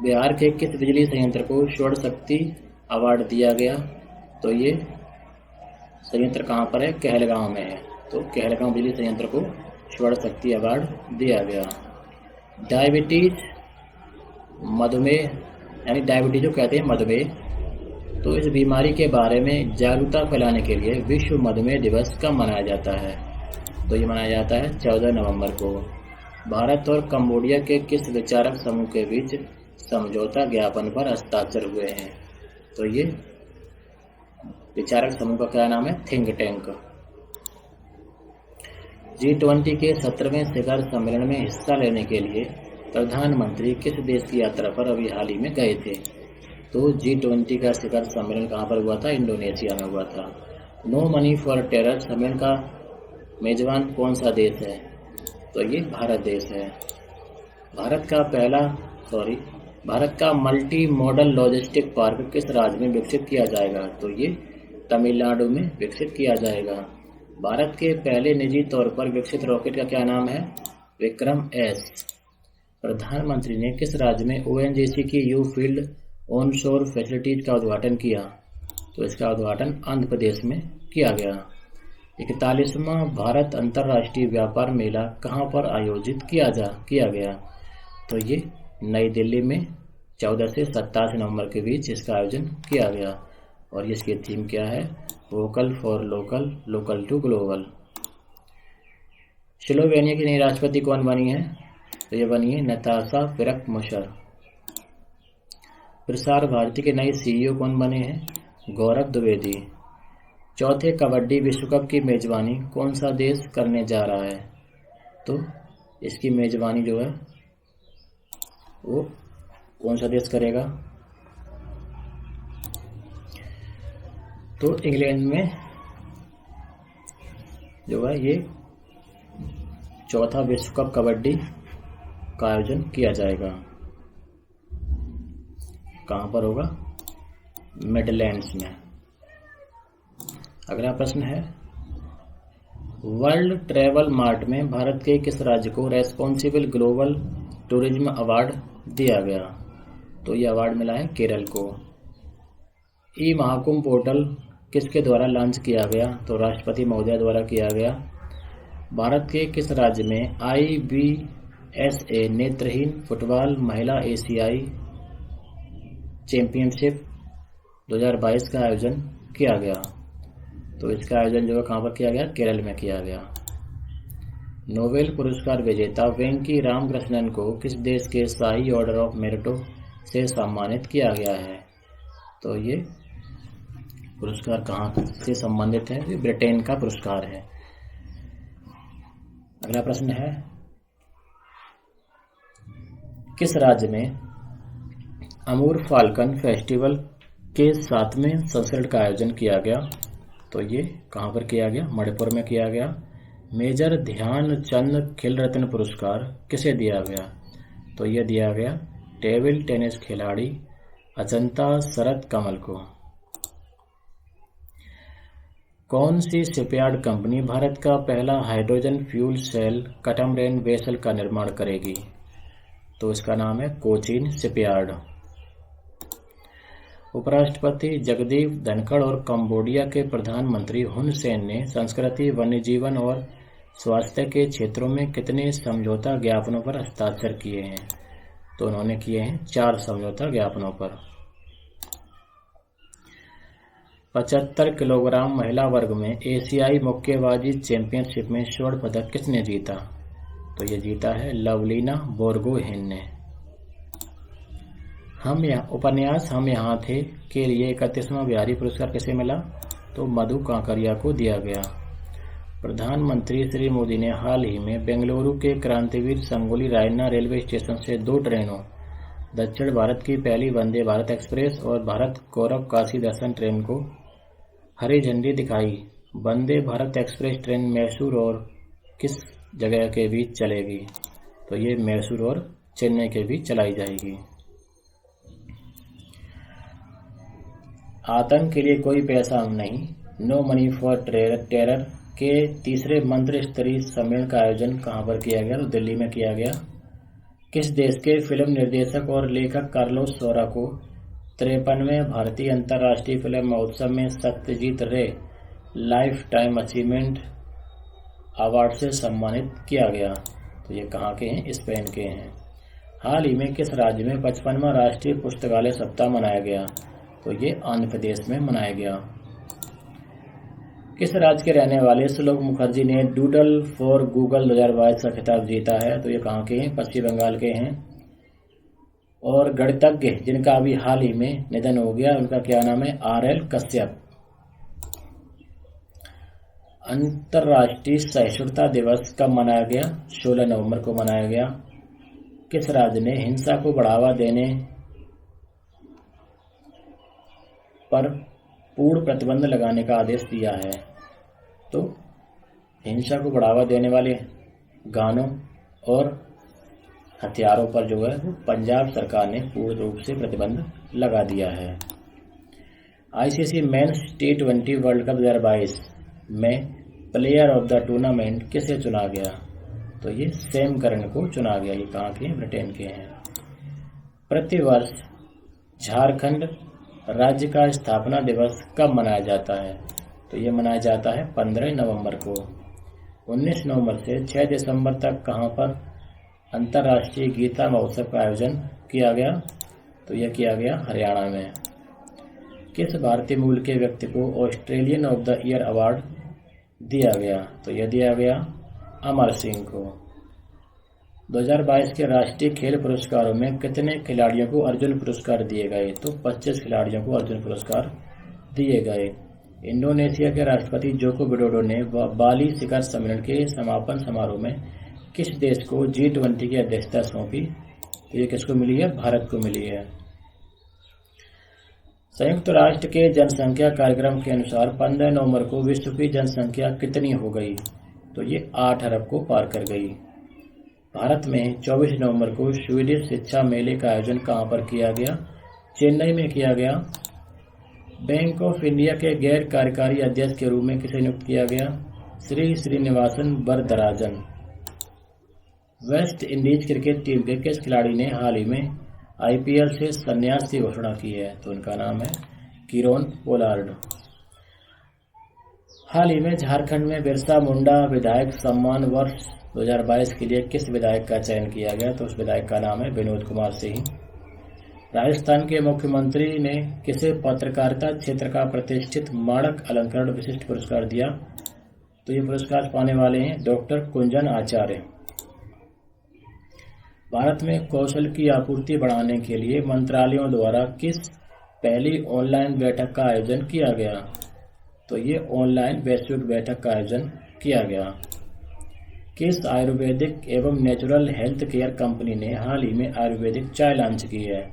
बिहार के किस बिजली संयंत्र को स्वर्ण शक्ति अवार्ड दिया गया? तो ये संयंत्र कहाँ पर है? कहलगांव में है। तो कहलगांव बिजली संयंत्र को स्वर्ण शक्ति अवार्ड दिया गया। डायबिटीज मधुमेह यानी डायबिटीज जो कहते हैं मधुमेह, तो इस बीमारी के बारे में जागरूकता फैलाने के लिए विश्व मधुमेह दिवस कब मनाया जाता है? तो ये मनाया जाता है 14 नवंबर को। भारत और कंबोडिया के किस विचारक समूह के बीच समझौता ज्ञापन पर हस्ताक्षर हुए हैं? तो ये विचारक समूह का क्या नाम है? Think tank. G20 के 17वें शिखर सम्मेलन में हिस्सा लेने के लिए प्रधानमंत्री किस देश की यात्रा पर अभी हाल ही में गए थे? तो G20 का शिखर सम्मेलन कहाँ पर हुआ था? इंडोनेशिया में हुआ था। नो मनी फॉर टेरर सम्मेलन का मेजबान कौन सा देश है? तो ये भारत देश है। भारत का मल्टी मॉडल लॉजिस्टिक पार्क किस राज्य में विकसित किया जाएगा? तो ये तमिलनाडु में विकसित किया जाएगा। भारत के पहले निजी तौर पर विकसित रॉकेट का क्या नाम है? विक्रम-S। प्रधानमंत्री ने किस राज्य में ONGC की यू फील्ड ऑनशोर फैसिलिटीज का उद्घाटन किया? तो इसका उद्घाटन आंध्र प्रदेश में किया गया। 41वां भारत अंतर्राष्ट्रीय व्यापार मेला कहाँ पर आयोजित किया गया? तो ये नई दिल्ली में 14 से 27 नवंबर के बीच इसका आयोजन किया गया। और इसकी थीम क्या है? Vocal for local, local to global. Slovenia की नई राष्ट्रपति कौन बनी है? तो ये बनी है नताशा पिरक-मुशर। प्रसार भारती के नए CEO कौन बने हैं? गौरव द्विवेदी। चौथे कबड्डी विश्व कप की मेजबानी कौन सा देश करने जा रहा है? तो इसकी मेजबानी जो है वो कौन सा देश करेगा? तो इंग्लैंड में जो है ये चौथा विश्व कप कबड्डी का आयोजन किया जाएगा। कहाँ पर होगा? मिडलैंड्स में। अगला प्रश्न है, वर्ल्ड ट्रैवल मार्ट में भारत के किस राज्य को रेस्पॉन्सिबल ग्लोबल टूरिज्म अवार्ड दिया गया? तो ये अवार्ड मिला है केरल को। ई महाकुंभ पोर्टल किसके द्वारा लॉन्च किया गया? तो राष्ट्रपति महोदय द्वारा किया गया। भारत के किस राज्य में IBSA नेत्रहीन फुटबॉल महिला एशियाई चैंपियनशिप 2022 का आयोजन किया गया? तो इसका आयोजन जो है कहाँ पर किया गया? केरल में किया गया। नोबेल पुरस्कार विजेता वेंकी रामकृष्णन को किस देश के शाही ऑर्डर ऑफ मेरिटो से सम्मानित किया गया है? तो ये पुरस्कार कहाँ से संबंधित है? ये ब्रिटेन का पुरस्कार है। अगला प्रश्न है, किस राज्य में अमूर फाल्कन फेस्टिवल के 7वें संस्करण का आयोजन किया गया? तो ये कहाँ पर किया गया? मणिपुर में किया गया। मेजर ध्यानचंद खेल रत्न पुरस्कार किसे दिया गया? तो ये दिया गया टेबल टेनिस खिलाड़ी अजंता शरत कमल को। कौन सी शिपयार्ड कंपनी भारत का पहला हाइड्रोजन फ्यूल सेल कैटामरैन वेसल का निर्माण करेगी? तो इसका नाम है कोचीन शिपयार्ड। उपराष्ट्रपति जगदीप धनखड़ और कंबोडिया के प्रधानमंत्री हुन सेन ने संस्कृति, वन्य जीवन और स्वास्थ्य के क्षेत्रों में कितने समझौता ज्ञापनों पर हस्ताक्षर किए हैं? तो उन्होंने किए हैं 4 समझौता ज्ञापनों पर। 75 किलोग्राम महिला वर्ग में एशियाई मुक्केबाजी चैंपियनशिप में स्वर्ण पदक किसने जीता? तो ये जीता है लवलीना बोरगोहेन ने। हम यहाँ थे के लिए 31वां बिहारी पुरस्कार किसे मिला? तो मधु कांकरिया को दिया गया। प्रधानमंत्री श्री मोदी ने हाल ही में बेंगलुरु के क्रांतिवीर संगोली रायन्ना रेलवे स्टेशन से 2 ट्रेनों, दक्षिण भारत की पहली वंदे भारत एक्सप्रेस और भारत गौरव काशी दर्शन ट्रेन को हरी झंडी दिखाई। वंदे भारत एक्सप्रेस ट्रेन मैसूर और किस जगह के बीच चलेगी? तो ये मैसूर और चेन्नई के बीच चलाई जाएगी। आतंक के लिए कोई पैसा नहीं, नो मनी फॉर टेरर के तीसरे मंत्री स्तरीय सम्मेलन का आयोजन कहाँ पर किया गया? तो दिल्ली में किया गया। किस देश के फिल्म निर्देशक और लेखक कार्लोस सौरा को 53वें भारतीय अंतर्राष्ट्रीय फिल्म महोत्सव में सत्यजीत रे लाइफ टाइम अचीवमेंट अवार्ड से सम्मानित किया गया? तो ये कहाँ के हैं? स्पेन के हैं। हाल ही में किस राज्य में 55वां राष्ट्रीय पुस्तकालय सप्ताह मनाया गया? तो ये आंध्र प्रदेश में मनाया गया। किस राज्य के रहने वाले श्लोक मुखर्जी ने डूडल फॉर गूगल 2022 का खिताब जीता है? तो ये कहाँ के हैं? पश्चिम बंगाल के हैं। और गणितज्ञ जिनका अभी हाल ही में निधन हो गया, उनका क्या नाम है? RL कश्यप। अंतर्राष्ट्रीय सहिष्णुता दिवस कब मनाया गया? 16 नवंबर को मनाया गया। किस राज्य ने हिंसा को बढ़ावा देने पर पूर्ण प्रतिबंध लगाने का आदेश दिया है? तो हिंसा को बढ़ावा देने वाले गानों और हथियारों पर जो है वो पंजाब सरकार ने पूर्ण रूप से प्रतिबंध लगा दिया है। ICC mains T20 world cup 2022 में प्लेयर ऑफ द टूर्नामेंट किसे चुना गया? तो ये सैम करन को चुना गया। ये कहाँ के हैं? ब्रिटेन के हैं। प्रतिवर्ष झारखंड राज्य का स्थापना दिवस कब मनाया जाता है? तो ये मनाया जाता है 15 नवंबर को। 19 नवंबर से 6 दिसंबर तक कहाँ पर अंतर्राष्ट्रीय गीता महोत्सव का आयोजन किया गया? तो यह किया गया हरियाणा में। किस भारतीय मूल के व्यक्ति को Australian of the year award दिया गया? तो यह दिया गया अमर सिंह को। 2022 के राष्ट्रीय खेल पुरस्कारों में कितने खिलाड़ियों को अर्जुन पुरस्कार दिए गए? तो 25 खिलाड़ियों को अर्जुन पुरस्कार दिए गए। इंडोनेशिया के राष्ट्रपति जोको विडोडो ने बाली शिखर सम्मेलन के समापन समारोह में किस देश को G20 की अध्यक्षता सौंपी? तो ये किसको मिली है? भारत को मिली है। संयुक्त राष्ट्र के जनसंख्या कार्यक्रम के अनुसार 15 नवंबर को विश्व की जनसंख्या कितनी हो गई? तो ये 8 अरब को पार कर गई। भारत में 24 नवंबर को स्वीडिश शिक्षा मेले का आयोजन कहाँ पर किया गया? चेन्नई में किया गया। बैंक ऑफ इंडिया के गैर कार्यकारी अध्यक्ष के रूप में किसे नियुक्त किया गया? Shri Srinivasan Varadarajan. West Indies cricket team के किस खिलाड़ी ने हाल ही में आईपीएल से संन्यास की घोषणा की है? तो उनका नाम है किरोन पोलार्ड। हाल ही में झारखंड में बिरसा मुंडा विधायक सम्मान वर्ष 2022 के लिए किस विधायक का चयन किया गया? तो उस विधायक का नाम है विनोद कुमार सिंह। राजस्थान के मुख्यमंत्री ने किसे पत्रकारिता क्षेत्र का प्रतिष्ठित माणक अलंकरण विशिष्ट पुरस्कार दिया? तो ये पुरस्कार पाने वाले हैं डॉक्टर कुंजन आचार्य। भारत में कौशल की आपूर्ति बढ़ाने के लिए मंत्रालयों द्वारा किस पहली ऑनलाइन बैठक का आयोजन किया गया? तो ये ऑनलाइन वैश्विक बैठक का आयोजन किया गया। किस आयुर्वेदिक एवं नेचुरल हेल्थ केयर कंपनी ने हाल ही में आयुर्वेदिक चाय लॉन्च की है?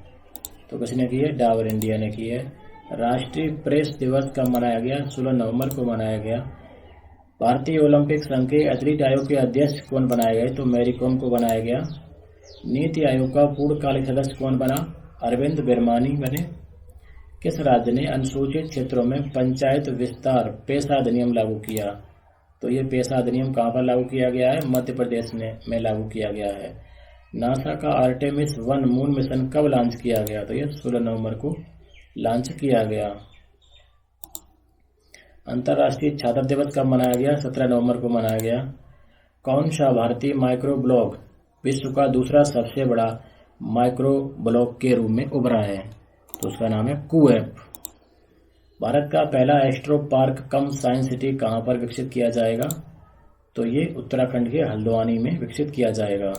तो किसने की है? डाबर इंडिया ने की है। राष्ट्रीय प्रेस दिवस कब मनाया गया? 16 नवंबर को मनाया गया। भारतीय ओलंपिक संघ के एथलीट आयोग के अध्यक्ष कौन बनाए गए? तो मैरी कॉम को बनाया गया। नीति आयोग का पूर्णकालिक सदस्य कौन बना? अरविंद बिरमानी बने। किस राज्य ने अनुसूचित क्षेत्रों में पंचायत विस्तार पेशा अधिनियम लागू किया? तो ये पेशा अधिनियम कहाँ पर लागू किया गया है? मध्य प्रदेश में लागू किया गया है। नासा का आर्टेमिस 1 मून मिशन कब लॉन्च किया गया? तो ये 16 नवंबर को लॉन्च किया गया। अंतर्राष्ट्रीय छात्र दिवस कब मनाया गया? 17 नवंबर को मनाया गया। कौन सा भारतीय माइक्रो ब्लॉग विश्व का दूसरा सबसे बड़ा माइक्रो ब्लॉग के रूप में उभरा है? तो उसका नाम है कूएप। भारत का पहला एस्ट्रो पार्क कम साइंस सिटी कहां पर विकसित किया जाएगा? तो ये उत्तराखंड के हल्द्वानी में विकसित किया जाएगा।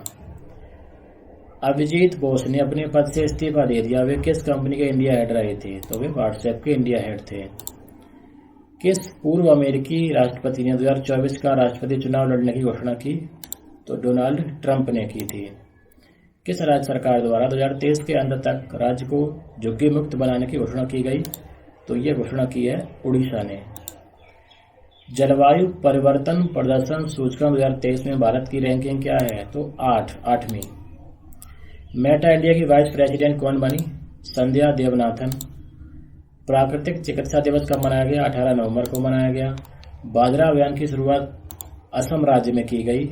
अभिजीत बोस ने अपने पद से इस्तीफा दे दिया। वे किस कंपनी के इंडिया हेड रहे थे? तो वे व्हाट्सएप के इंडिया हेड थे। किस पूर्व अमेरिकी राष्ट्रपति ने 2024 का राष्ट्रपति चुनाव लड़ने की घोषणा की? तो डोनाल्ड ट्रंप ने की थी। किस राज्य सरकार द्वारा 2023 के अंत तक राज्य को झुग्गी मुक्त बनाने की घोषणा की गई? तो ये घोषणा की है उड़ीसा ने। जलवायु परिवर्तन प्रदर्शन सूचकांक 2023 में भारत की रैंकिंग क्या है? तो 8वीं। मेटा इंडिया की वाइस प्रेसिडेंट कौन बनी? संध्या देवनाथन। प्राकृतिक चिकित्सा दिवस कब मनाया गया? 18 नवंबर को मनाया गया। बाजरा अभियान की शुरुआत असम राज्य में की गई।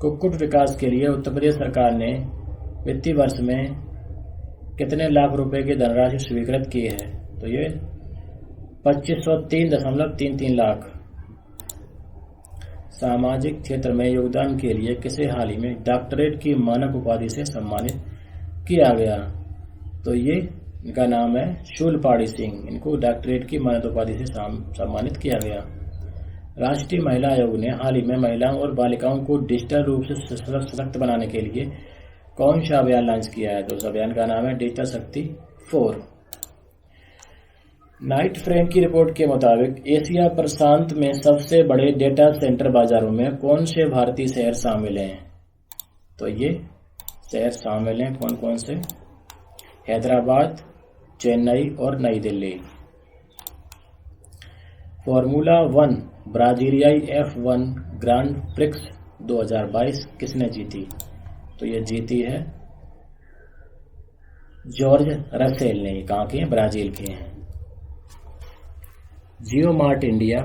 कुक्कुट विकास के लिए उत्तर प्रदेश सरकार ने वित्तीय वर्ष में कितने लाख रुपए की धनराशि स्वीकृत की है? तो ये 2503.33 लाख। सामाजिक क्षेत्र में योगदान के लिए किसे हाल ही में डॉक्टरेट की मानक उपाधि से सम्मानित किया गया? तो ये इनका नाम है शूलपाड़ी सिंह। इनको डॉक्टरेट की मानक उपाधि से सम्मानित किया गया। राष्ट्रीय महिला आयोग ने हाल ही में महिलाओं और बालिकाओं को डिजिटल रूप से सशक्त बनाने के लिए कौन सा अभियान लॉन्च किया है? तो उस अभियान का नाम है डिजिटल शक्ति 4। नाइट फ्रैंक की रिपोर्ट के मुताबिक एशिया प्रशांत में सबसे बड़े डेटा सेंटर बाजारों में कौन से भारतीय शहर शामिल हैं? तो ये शहर शामिल हैं कौन कौन से? हैदराबाद, चेन्नई और नई Delhi. Formula 1 ब्राजीलियाई F1 grand prix 2022 किसने जीती? तो ये जीती है जॉर्ज रसेल ने। कहाँ के हैं? ब्राजील के हैं। जियो मार्ट इंडिया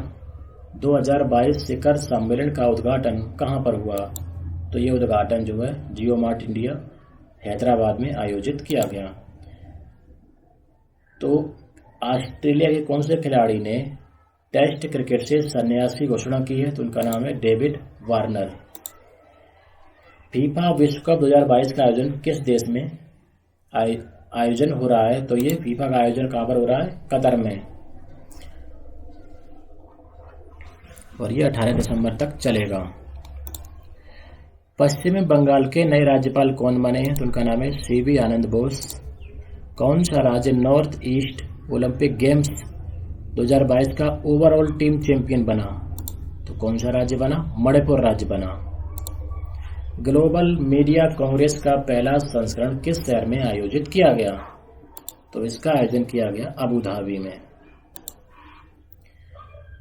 2022 शिखर सम्मेलन का उद्घाटन कहां पर हुआ? तो ये उद्घाटन जो है जियो मार्ट इंडिया हैदराबाद में आयोजित किया गया। तो ऑस्ट्रेलिया के कौन से खिलाड़ी ने टेस्ट क्रिकेट से संन्यास की घोषणा की है? तो उनका नाम है डेविड वार्नर। फीफा विश्व कप 2022 का आयोजन किस देश में आयोजन हो रहा है? तो ये फीफा का आयोजन कहां पर हो रहा है? कतर में। और ये 18 दिसंबर तक चलेगा। पश्चिमी बंगाल के नए राज्यपाल कौन बने हैं? तो उनका नाम है सीवी आनंद बोस। कौन सा राज्य नॉर्थ ईस्ट ओलंपिक गेम्स 2022 का ओवरऑल टीम चैंपियन बना? तो कौन सा राज्य बना? मणिपुर राज्य बना। ग्लोबल मीडिया कांग्रेस का पहला संस्करण किस शहर में आयोजित किया गया? तो इसका आयोजन किया गया अबू धाबी में।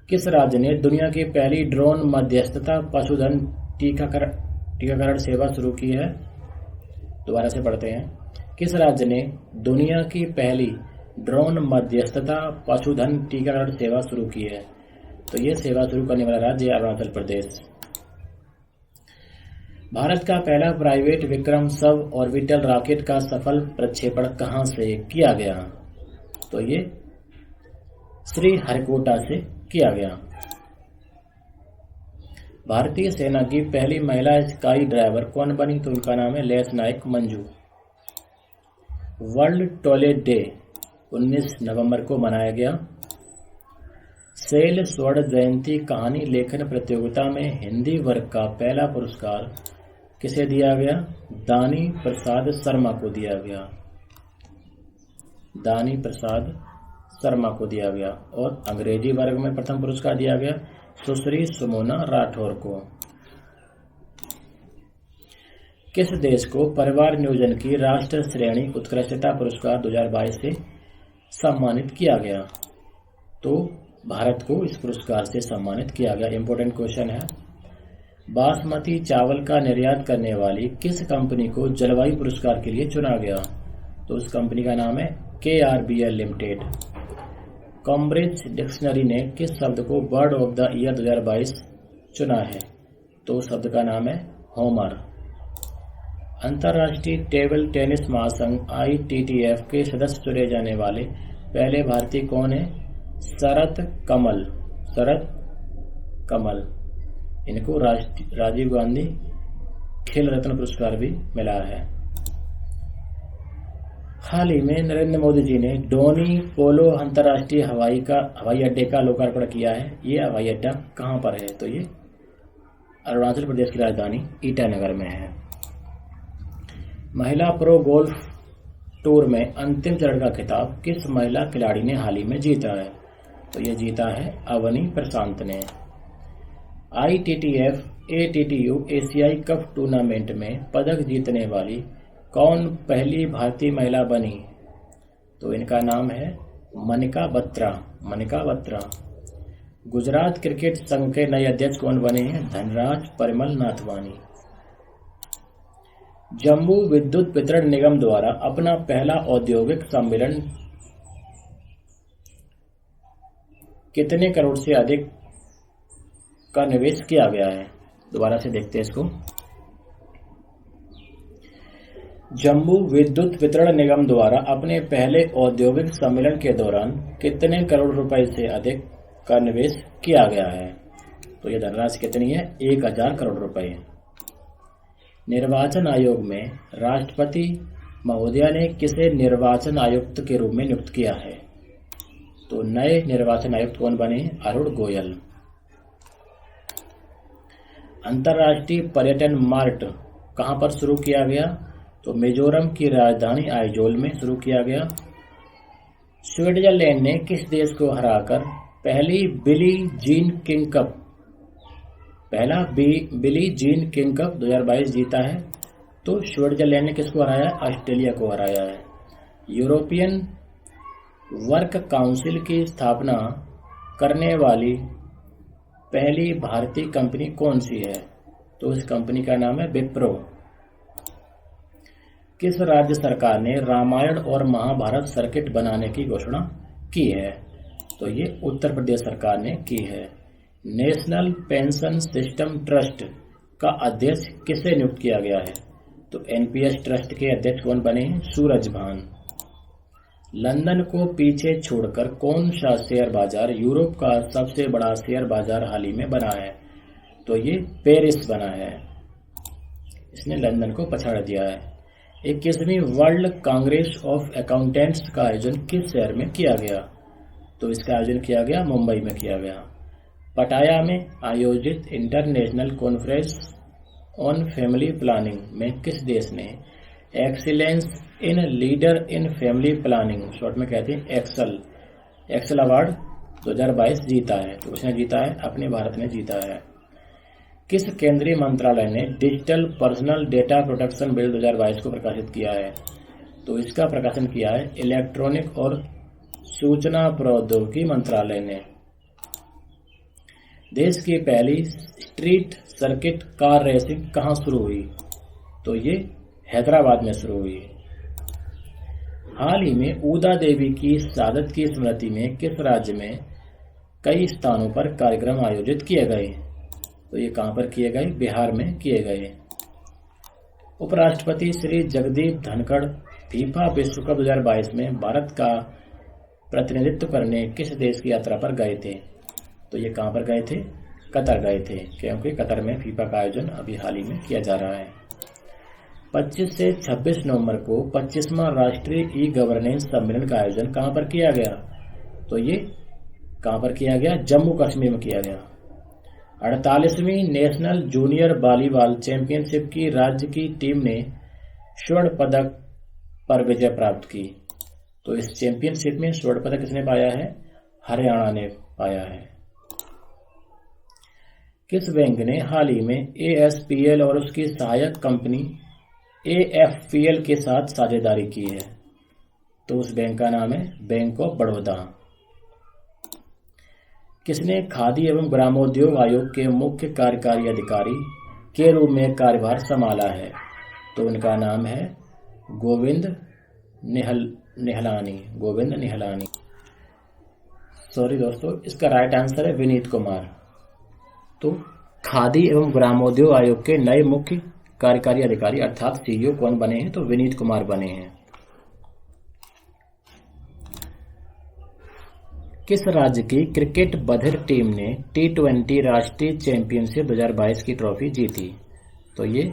किस राज्य ने दुनिया की पहली ड्रोन मध्यस्थता पशुधन टीकाकरण सेवा शुरू की है? दोबारा से पढ़ते हैं। किस राज्य ने दुनिया की पहली ड्रोन मध्यस्थता पशुधन टीकाकरण सेवा शुरू की है? तो ये सेवा शुरू करने वाला राज्य है अरुणाचल प्रदेश। भारत का पहला private Vikram sub orbital rocket का सफल प्रक्षेपण कहां से किया गया? तो ये श्रीहरिकोटा से किया गया। भारतीय सेना की पहली महिला स्काई ड्राइवर कौन बनी? तो उनका नाम है less Naik Manju. World toilet day 19 नवंबर को मनाया गया। सेल स्वर्ण जयंती कहानी लेखन प्रतियोगिता में हिंदी वर्ग का पहला पुरस्कार किसे दिया गया? दानी प्रसाद शर्मा को दिया गया। दानी प्रसाद शर्मा को दिया गया। और अंग्रेजी वर्ग में प्रथम पुरस्कार दिया गया सुश्री सुमोना राठौर को। किस देश को परिवार नियोजन की राष्ट्र श्रेणी उत्कृष्टता पुरस्कार 2022 से सम्मानित किया गया? तो भारत को इस पुरस्कार से सम्मानित किया गया। इंपॉर्टेंट क्वेश्चन है। बासमती चावल का निर्यात करने वाली किस कंपनी को जलवायु पुरस्कार के लिए चुना गया? तो उस कंपनी का नाम है KRBL लिमिटेड। कैम्ब्रिज डिक्शनरी ने किस शब्द को बर्ड ऑफ द ईयर 2022 चुना है? तो उस शब्द का नाम है होमर। अंतर्राष्ट्रीय टेबल टेनिस महासंघ ITTF के सदस्य चुने जाने वाले पहले भारतीय कौन है? शरत कमल। शरत कमल। इनको राजीव गांधी खेल रत्न पुरस्कार भी मिला है। हाल ही में नरेंद्र मोदी जी ने डोनी पोलो अंतर्राष्ट्रीय हवाई अड्डे का लोकार्पण किया है। ये हवाई अड्डा कहां पर है? तो ये अरुणाचल प्रदेश की राजधानी ईटानगर में है। महिला प्रो गोल्फ टूर में अंतिम चरण का खिताब किस महिला खिलाड़ी ने हाल ही में जीता है? तो ये जीता है अवनी प्रशांत ने। ITTF ATTU एशियाई कप टूर्नामेंट में पदक जीतने वाली कौन पहली भारतीय महिला बनी? तो इनका नाम है मनिका बत्रा। मनिका बत्रा। गुजरात क्रिकेट संघ के नए अध्यक्ष कौन बने हैं? धनराज परिमल नाथवानी। जम्मू विद्युत वितरण निगम द्वारा अपना पहला औद्योगिक सम्मेलन कितने करोड़ से अधिक का निवेश किया गया है? दोबारा से देखते हैं इसको। जम्मू विद्युत वितरण निगम द्वारा अपने पहले औद्योगिक सम्मेलन के दौरान कितने करोड़ रुपए से अधिक का निवेश किया गया है? तो यह धनराशि कितनी है? 1000 करोड़ रुपए। निर्वाचन आयोग में राष्ट्रपति महोदया ने किसे निर्वाचन आयुक्त के रूप में नियुक्त किया है? तो नए निर्वाचन आयुक्त कौन बने? अरुण गोयल। अंतर्राष्ट्रीय पर्यटन मार्ट कहां पर शुरू किया गया? तो मिजोरम की राजधानी आइजोल में शुरू किया गया। स्विट्जरलैंड ने किस देश को हराकर पहली बिली जीन किंग कप 2022 जीता है? तो स्विट्जरलैंड ने किसको हराया? ऑस्ट्रेलिया को हराया है। यूरोपियन वर्क काउंसिल की स्थापना करने वाली पहली भारतीय कंपनी कौन सी है? तो इस कंपनी का नाम है विप्रो। किस राज्य सरकार ने रामायण और महाभारत सर्किट बनाने की घोषणा की है? तो ये उत्तर प्रदेश सरकार ने की है। नेशनल पेंशन सिस्टम ट्रस्ट का अध्यक्ष किसे नियुक्त किया गया है? तो NPS ट्रस्ट के अध्यक्ष कौन बने हैं? सूरज भान। लंदन को पीछे छोड़कर कौन सा शेयर बाजार यूरोप का सबसे बड़ा शेयर बाजार हाल ही में बना है? तो ये पेरिस बना है। इसने लंदन को पछाड़ दिया है। 21वीं वर्ल्ड कांग्रेस ऑफ अकाउंटेंट्स का आयोजन किस शहर में किया गया? तो इसका आयोजन किया गया मुंबई में किया गया। पटाया में आयोजित international conference on family planning में किस देश ने excellence in leader in family planning, short में कहते हैं एक्सल अवार्ड 2022 जीता है? तो उसने जीता है, अपने भारत ने जीता है। किस केंद्रीय मंत्रालय ने digital personal data protection bill 2022 को प्रकाशित किया है? तो इसका प्रकाशन किया है इलेक्ट्रॉनिक और सूचना प्रौद्योगिकी मंत्रालय ने। देश की पहली स्ट्रीट सर्किट कार रेसिंग कहां शुरू हुई? तो ये हैदराबाद में शुरू हुई। हाल ही में ऊदा देवी की शहादत की स्मृति में किस राज्य में कई स्थानों पर कार्यक्रम आयोजित किए गए? तो ये कहां पर किए गए? बिहार में किए गए। उपराष्ट्रपति श्री जगदीप धनखड़ फीफा विश्व कप 2022 में भारत का प्रतिनिधित्व करने किस देश की यात्रा पर गए थे? तो ये कहां पर गए थे? कतर गए थे, क्योंकि कतर में फीफा का आयोजन अभी हाल ही में किया जा रहा है। 25 से 26 नवंबर को 25वां राष्ट्रीय ई गवर्नेंस सम्मेलन का आयोजन कहां पर किया गया? तो ये कहां पर किया गया? जम्मू कश्मीर में किया गया। 48वीं नेशनल जूनियर वॉलीबॉल चैंपियनशिप की राज्य की टीम ने स्वर्ण पदक पर विजय प्राप्त की। तो इस चैंपियनशिप में स्वर्ण पदक किसने पाया है? हरियाणा ने पाया है। किस बैंक ने हाल ही में ASPL और उसकी सहायक कंपनी AFPL के साथ साझेदारी की है? तो उस बैंक का नाम है बैंक ऑफ बड़ौदा। किसने खादी एवं ग्रामोद्योग आयोग के मुख्य कार्यकारी अधिकारी के रूप में कार्यभार संभाला है? तो उनका नाम है गोविंद निहलानी। सॉरी दोस्तों, इसका राइट आंसर है विनीत कुमार। तो खादी एवं ग्रामोद्योग आयोग के नए मुख्य कार्यकारी अधिकारी अर्थात CEO कौन बने हैं? तो विनीत कुमार बने हैं। किस राज्य की क्रिकेट बधिर टीम ने T20 राष्ट्रीय चैंपियनशिप 2022 की ट्रॉफी जीती? तो ये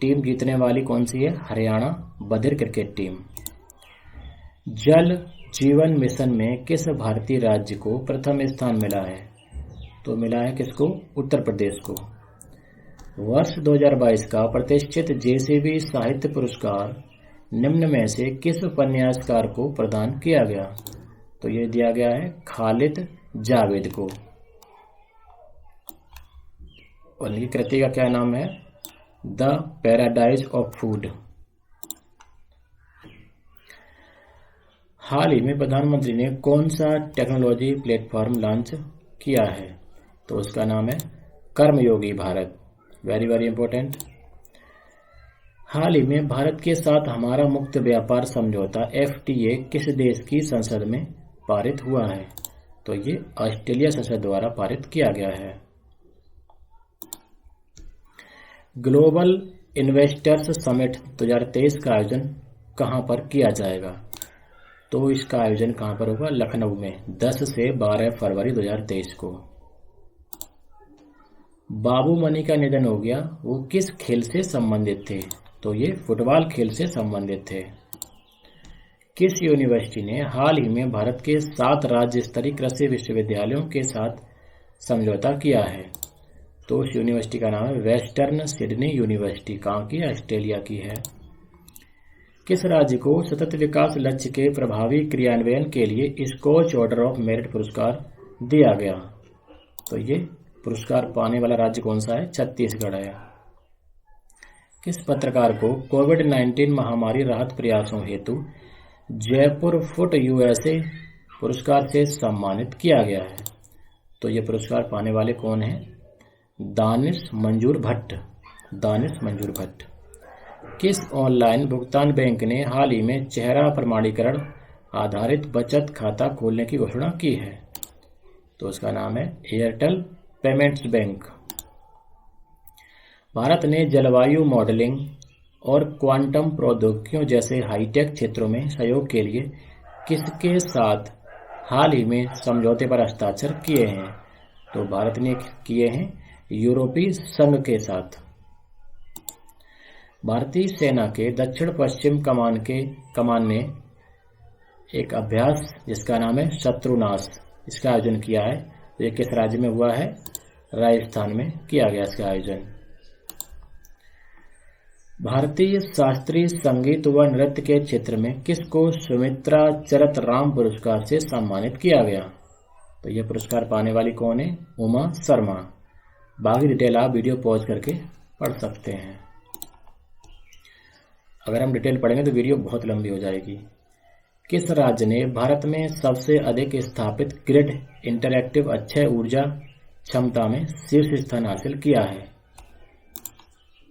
टीम जीतने वाली कौन सी है? हरियाणा बधिर क्रिकेट टीम। जल जीवन मिशन में किस भारतीय राज्य को प्रथम स्थान मिला है? तो मिला है किसको? उत्तर प्रदेश को। वर्ष 2022 का प्रतिष्ठित JCB साहित्य पुरस्कार निम्न में से किस उपन्यासकार को प्रदान किया गया? तो ये दिया गया है खालिद जावेद को। और इनकी कृति का क्या नाम है? The paradise of food. हाल ही में प्रधानमंत्री ने कौन सा टेक्नोलॉजी प्लेटफॉर्म लॉन्च किया है? तो उसका नाम है Karmayogi Bharat. Very very important. हाल ही में भारत के साथ हमारा मुक्त व्यापार समझौता FTA किस देश की संसद में पारित हुआ है? तो ये ऑस्ट्रेलिया संसद द्वारा पारित किया गया है। ग्लोबल इन्वेस्टर्स समिट 2023 का आयोजन कहां पर किया जाएगा? तो इसका आयोजन कहां पर होगा? लखनऊ में 10 से 12 फरवरी 2023 को। बाबू मनी का निधन हो गया, वो किस खेल से संबंधित थे? तो ये फुटबॉल खेल से संबंधित थे। किस यूनिवर्सिटी ने हाल ही में भारत के 7 राज्य स्तरीय कृषि विश्वविद्यालयों के साथ समझौता किया है? तो उस यूनिवर्सिटी का नाम है वेस्टर्न सिडनी यूनिवर्सिटी। कहाँ की? ऑस्ट्रेलिया की है। किस राज्य को सतत विकास लक्ष्य के प्रभावी क्रियान्वयन के लिए स्कॉच ऑर्डर ऑफ मेरिट पुरस्कार दिया गया? तो ये पुरस्कार पाने वाला राज्य कौन सा है? छत्तीसगढ़ है। किस पत्रकार को कोविड-19 महामारी राहत प्रयासों हेतु जयपुर फुट USA पुरस्कार से सम्मानित किया गया है? तो ये पुरस्कार पाने वाले कौन हैं? दानिश मंजूर भट्ट। किस ऑनलाइन भुगतान बैंक ने हाल ही में चेहरा प्रमाणीकरण आधारित बचत खाता खोलने की घोषणा की है? तो उसका नाम है एयरटेल पेमेंट्स बैंक। भारत ने जलवायु मॉडलिंग और क्वांटम प्रौद्योगिकियों जैसे हाईटेक क्षेत्रों में सहयोग के लिए किसके साथ हाल ही में समझौते पर हस्ताक्षर किए हैं? तो भारत ने किए हैं यूरोपीय संघ के साथ। भारतीय सेना के दक्षिण पश्चिम कमान ने एक अभ्यास जिसका नाम है शत्रुनाश, इसका आयोजन किया है। तो ये किस राज्य में हुआ है? राजस्थान में किया गया इसका आयोजन। भारतीय शास्त्रीय संगीत व नृत्य के क्षेत्र में किसको सुमित्रा चरतराम पुरस्कार से सम्मानित किया गया? तो यह पुरस्कार पाने वाली कौन है? उमा शर्मा। बाकी डिटेल आप वीडियो पॉज करके पढ़ सकते हैं। अगर हम डिटेल पढ़ेंगे तो वीडियो बहुत लंबी हो जाएगी। किस राज्य ने भारत में सबसे अधिक स्थापित ग्रिड इंटरएक्टिव अक्षय ऊर्जा क्षमता में शीर्ष स्थान हासिल किया है?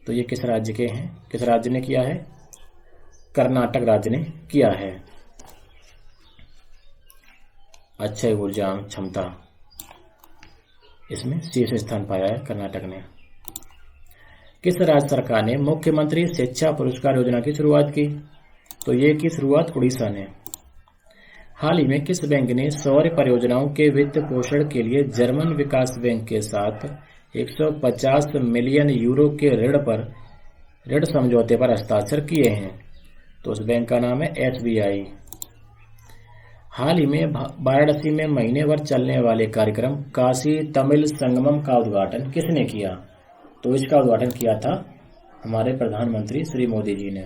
तो ये किस राज्य के हैं? किस राज्य ने किया है? कर्नाटक राज्य ने किया है। अक्षय ऊर्जा क्षमता, इसमें शीर्ष स्थान पाया है कर्नाटक ने। किस राज्य सरकार ने मुख्यमंत्री शिक्षा पुरस्कार योजना की शुरुआत की? तो ये की शुरुआत उड़ीसा ने। हाल ही में किस बैंक ने सौर परियोजनाओं के वित्त पोषण के लिए जर्मन विकास बैंक के साथ 150 मिलियन यूरो के ऋण समझौते पर हस्ताक्षर किए हैं? तो उस बैंक का नाम है SBI। हाल ही में वाराणसी में महीने भर चलने वाले कार्यक्रम काशी तमिल संगमम का उद्घाटन किसने किया? तो इसका उद्घाटन किया था हमारे प्रधानमंत्री श्री मोदी जी ने।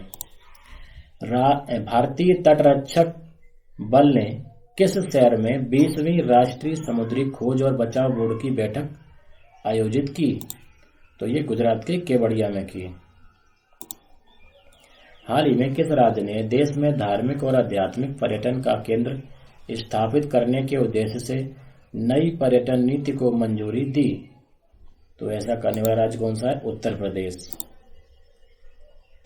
भारतीय तटरक्षक बल ने किस शहर में 20वीं राष्ट्रीय समुद्री खोज और बचाव बोर्ड की बैठक आयोजित की? तो ये गुजरात के केवड़िया में की। हाल ही में किस राज्य ने देश में धार्मिक और आध्यात्मिक पर्यटन का केंद्र स्थापित करने के उद्देश्य से नई पर्यटन नीति को मंजूरी दी? तो ऐसा करने वाला राज्य कौन सा है? उत्तर प्रदेश।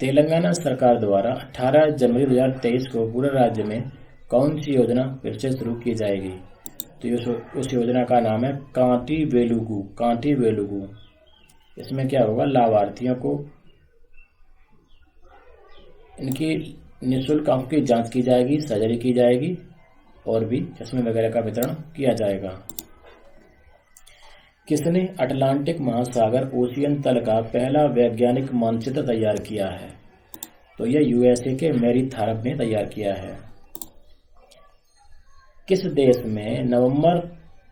तेलंगाना सरकार द्वारा 18 जनवरी 2023 को पूरे राज्य में कौन सी योजना फिर से शुरू की जाएगी? तो उस योजना का नाम है कांटी वेलुगु। इसमें क्या होगा? लाभार्थियों को इनकी निःशुल्क आंखों की जांच की जाएगी, सर्जरी की जाएगी और भी चश्मे वगैरह का वितरण किया जाएगा। किसने अटलांटिक महासागर ओशियन तल का पहला वैज्ञानिक मानचित्र तैयार किया है? तो यह USA के मैरी थारप ने तैयार किया है। किस देश में नवंबर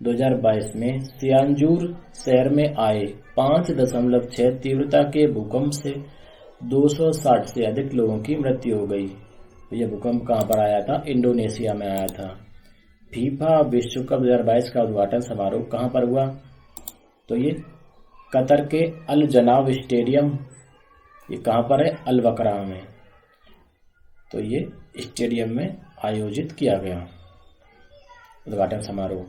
2022 में सियानजूर शहर में आए 5.6 तीव्रता के भूकंप से 260 से अधिक लोगों की मृत्यु हो गई? तो यह भूकंप कहां पर आया था? इंडोनेशिया में आया था। फीफा विश्व कप 2022 का उद्घाटन समारोह कहां पर हुआ? तो ये कतर के अल जनाब स्टेडियम, ये कहां पर है? अल बकरा में। तो ये स्टेडियम में आयोजित किया गया उद्घाटन समारोह।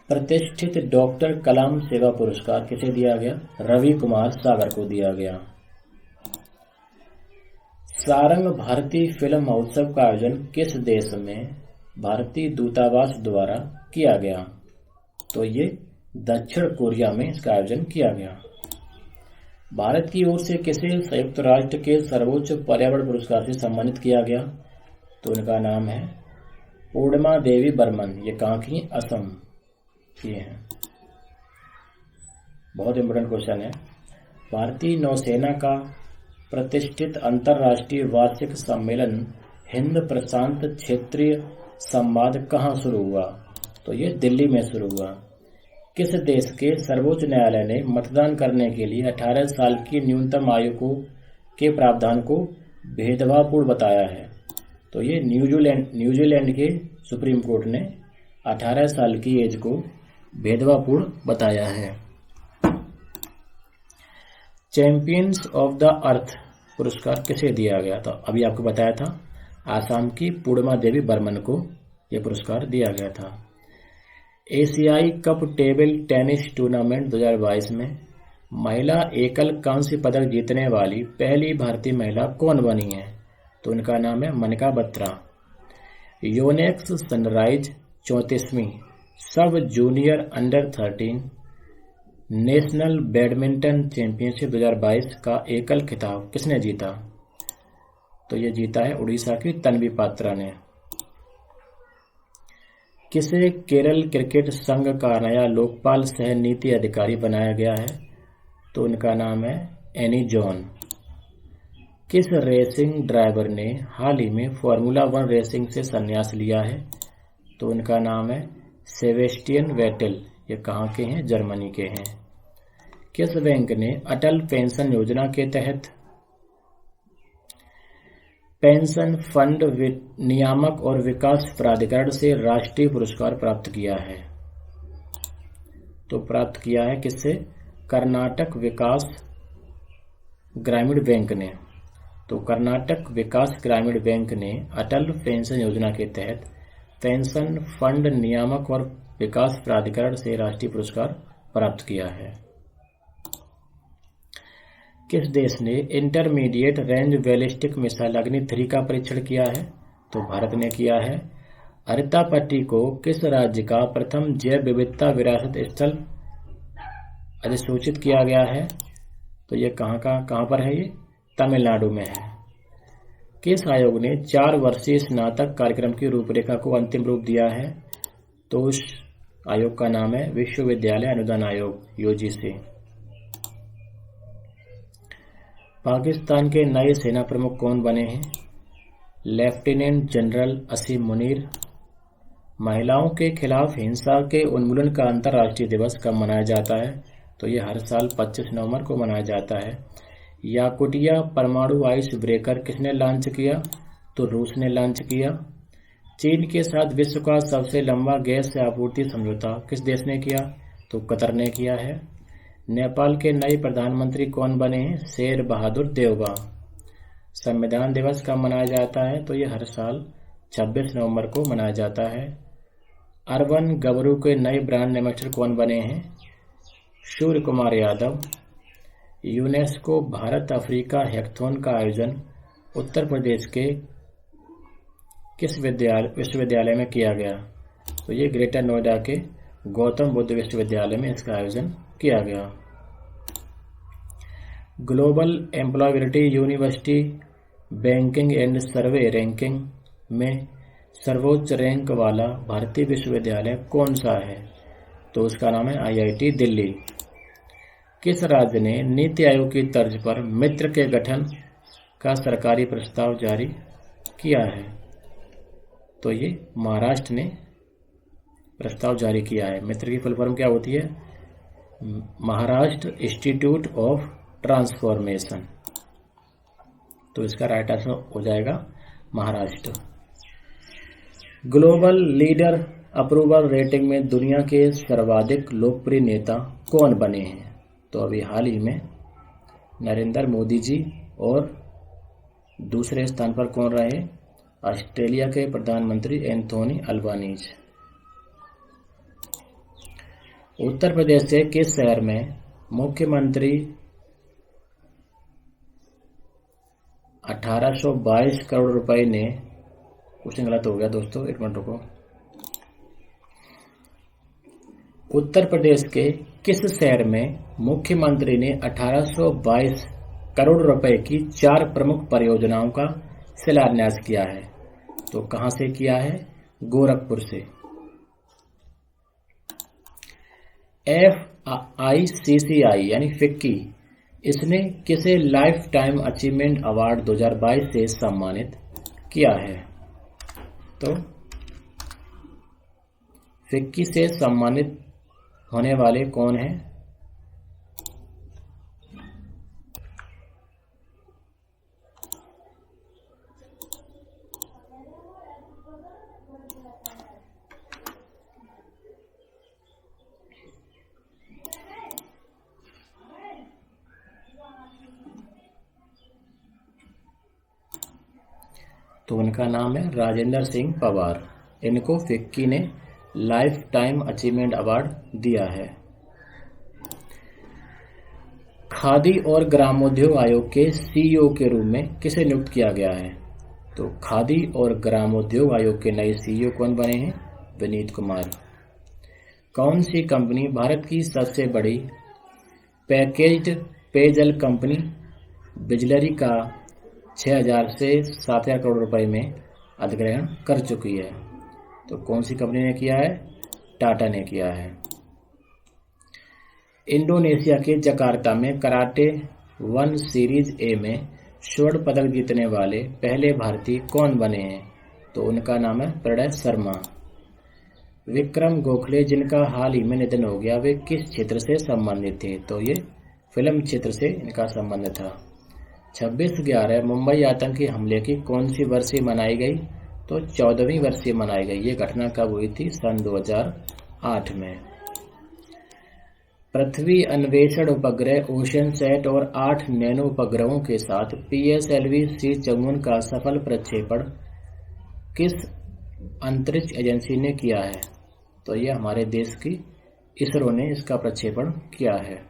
प्रतिष्ठित डॉक्टर कलाम सेवा पुरस्कार किसे दिया गया? रवि कुमार सागर को दिया गया। सारंग भारतीय फिल्म महोत्सव का आयोजन किस देश में भारतीय दूतावास द्वारा किया गया? तो ये दक्षिण कोरिया में इसका आयोजन किया गया। भारत की ओर से किसे संयुक्त राष्ट्र के सर्वोच्च पर्यावरण पुरस्कार से सम्मानित किया गया? तो उनका नाम है पूर्णिमा देवी बर्मन। ये कहाँ की? असम की हैं। बहुत इंपोर्टेंट क्वेश्चन है। भारतीय नौसेना का प्रतिष्ठित अंतर्राष्ट्रीय वार्षिक सम्मेलन हिंद प्रशांत क्षेत्रीय संवाद कहाँ शुरू हुआ? तो ये दिल्ली में शुरू हुआ। किस देश के सर्वोच्च न्यायालय ने मतदान करने के लिए 18 साल की न्यूनतम आयु के प्रावधान को भेदभावपूर्ण बताया है? तो ये न्यूजीलैंड के सुप्रीम कोर्ट ने 18 साल की एज को भेदभावपूर्ण बताया है। चैंपियंस ऑफ द अर्थ पुरस्कार किसे दिया गया था? अभी आपको बताया था, आसाम की पूर्णिमा देवी बर्मन को यह पुरस्कार दिया गया था। एशियाई कप टेबल टेनिस टूर्नामेंट 2022 में महिला एकल कांस्य पदक जीतने वाली पहली भारतीय महिला कौन बनी है? तो उनका नाम है मनिका बत्रा। योनेक्स सनराइज 34वीं sub junior under 13 national badminton championship 2022 का एकल खिताब किसने जीता? तो ये जीता है उड़ीसा की तन्वी पात्रा ने। किसे केरल क्रिकेट संघ का नया लोकपाल सह नीति अधिकारी बनाया गया है? तो उनका नाम है एनी जॉन। किस रेसिंग ड्राइवर ने हाल ही में फॉर्मूला 1 रेसिंग से संन्यास लिया है? तो उनका नाम है सेबेस्टियन वेटेल। ये कहाँ के हैं? जर्मनी के हैं। किस बैंक ने अटल पेंशन योजना के तहत पेंशन फंड नियामक और विकास प्राधिकरण से राष्ट्रीय पुरस्कार प्राप्त किया है? तो प्राप्त किया है किससे? कर्नाटक विकास ग्रामीण बैंक ने। तो कर्नाटक विकास ग्रामीण बैंक ने अटल पेंशन योजना के तहत पेंशन फंड नियामक और विकास प्राधिकरण से राष्ट्रीय पुरस्कार प्राप्त किया है। किस देश ने इंटरमीडिएट रेंज बैलिस्टिक मिसाइल अग्नि 3 का परीक्षण किया है? तो भारत ने किया है। अरतापट्टी को किस राज्य का प्रथम जैव विविधता विरासत स्थल अधिसूचित किया गया है? तो ये कहाँ पर है? ये तमिलनाडु में है। किस आयोग ने 4 वर्षीय स्नातक कार्यक्रम की रूपरेखा को अंतिम रूप दिया है? तो उस आयोग का नाम है विश्वविद्यालय अनुदान आयोग, यूजीसी। पाकिस्तान के नए सेना प्रमुख कौन बने हैं? लेफ्टिनेंट जनरल असीम मुनीर। महिलाओं के खिलाफ हिंसा के उन्मूलन का अंतर्राष्ट्रीय दिवस कब मनाया जाता है? तो ये हर साल 25 नवंबर को मनाया जाता है। याकुटिया परमाणु आइस ब्रेकर किसने लॉन्च किया? तो रूस ने लॉन्च किया। चीन के साथ विश्व का सबसे लंबा गैस से आपूर्ति समझौता किस देश ने किया? तो कतर ने किया है। नेपाल के नए प्रधानमंत्री कौन बने हैं? शेर बहादुर देवबा। संविधान दिवस कब मनाया जाता है? तो ये हर साल 26 नवंबर को मनाया जाता है। अर्बन गबरू के नए ब्रांड एम्बेसडर कौन बने हैं? Surya Kumar Yadav. UNESCO Bharat Africa hackathon का आयोजन उत्तर प्रदेश के किस विश्वविद्यालय में किया गया? तो ये ग्रेटर नोएडा के गौतम बुद्ध विश्वविद्यालय में इसका आयोजन किया गया। Global employability university banking and survey ranking में सर्वोच्च रैंक वाला भारतीय विश्वविद्यालय कौन सा है? तो उसका नाम है आईआईटी दिल्ली। किस राज्य ने नीति आयोग की तर्ज पर मित्र के गठन का सरकारी प्रस्ताव जारी किया है? तो ये महाराष्ट्र ने प्रस्ताव जारी किया है। मित्र की फुल फॉर्म क्या होती है? Maharashtra institute of transformation. तो इसका राइट आंसर हो जाएगा Maharashtra. Global leader approval rating में दुनिया के सर्वाधिक लोकप्रिय नेता कौन बने हैं? तो अभी हाल ही में नरेंद्र मोदी जी, और दूसरे स्थान पर कौन रहे? ऑस्ट्रेलिया के प्रधानमंत्री एंथोनी अल्बानीज। उत्तर प्रदेश से किस शहर में मुख्यमंत्री 1822 करोड़ रुपए ने, क्वेश्चन गलत हो गया दोस्तों, एक मिनट रुको। उत्तर प्रदेश के किस शहर में मुख्यमंत्री ने 1822 करोड़ रुपए की 4 प्रमुख परियोजनाओं का शिलान्यास किया है? तो कहां से किया है? गोरखपुर से। FICCI यानी फिक्की, इसने किसे लाइफ टाइम अचीवमेंट अवार्ड 2022 से सम्मानित किया है? तो फिक्की से सम्मानित होने वाले कौन हैं? तो उनका नाम है राजेंद्र सिंह पवार। इनको फिक्की ने लाइफ टाइम अचीवमेंट अवार्ड दिया है। खादी और ग्रामोद्योग आयोग के सीईओ के रूप में किसे नियुक्त किया गया है? तो खादी और ग्रामोद्योग आयोग के नए सीईओ कौन बने हैं? विनीत कुमार। कौन सी कंपनी भारत की सबसे बड़ी पैकेज्ड पेयजल कंपनी बिजलरी का 6,000 से 7,000 करोड़ रुपए में अधिग्रहण कर चुकी है? तो कौन सी कंपनी ने किया है? टाटा ने किया है। इंडोनेशिया के जकार्ता में कराटे 1 सीरीज ए में स्वर्ण पदक जीतने वाले पहले भारतीय कौन बने हैं? तो उनका नाम है प्रणय शर्मा। विक्रम गोखले, जिनका हाल ही में निधन हो गया, वे किस क्षेत्र से संबंधित थे? तो ये फिल्म क्षेत्र से इनका संबंध था। 26/11 मुंबई आतंकी हमले की कौन सी वर्षी मनाई गई? तो 14वीं वर्षी मनाई गई। ये घटना कब हुई थी? सन 2008 में। पृथ्वी अन्वेषण उपग्रह ओशनसैट और 8 नैनो उपग्रहों के साथ PSLV-C चंगुन का सफल प्रक्षेपण किस अंतरिक्ष एजेंसी ने किया है? तो ये हमारे देश की इसरो ने इसका प्रक्षेपण किया है।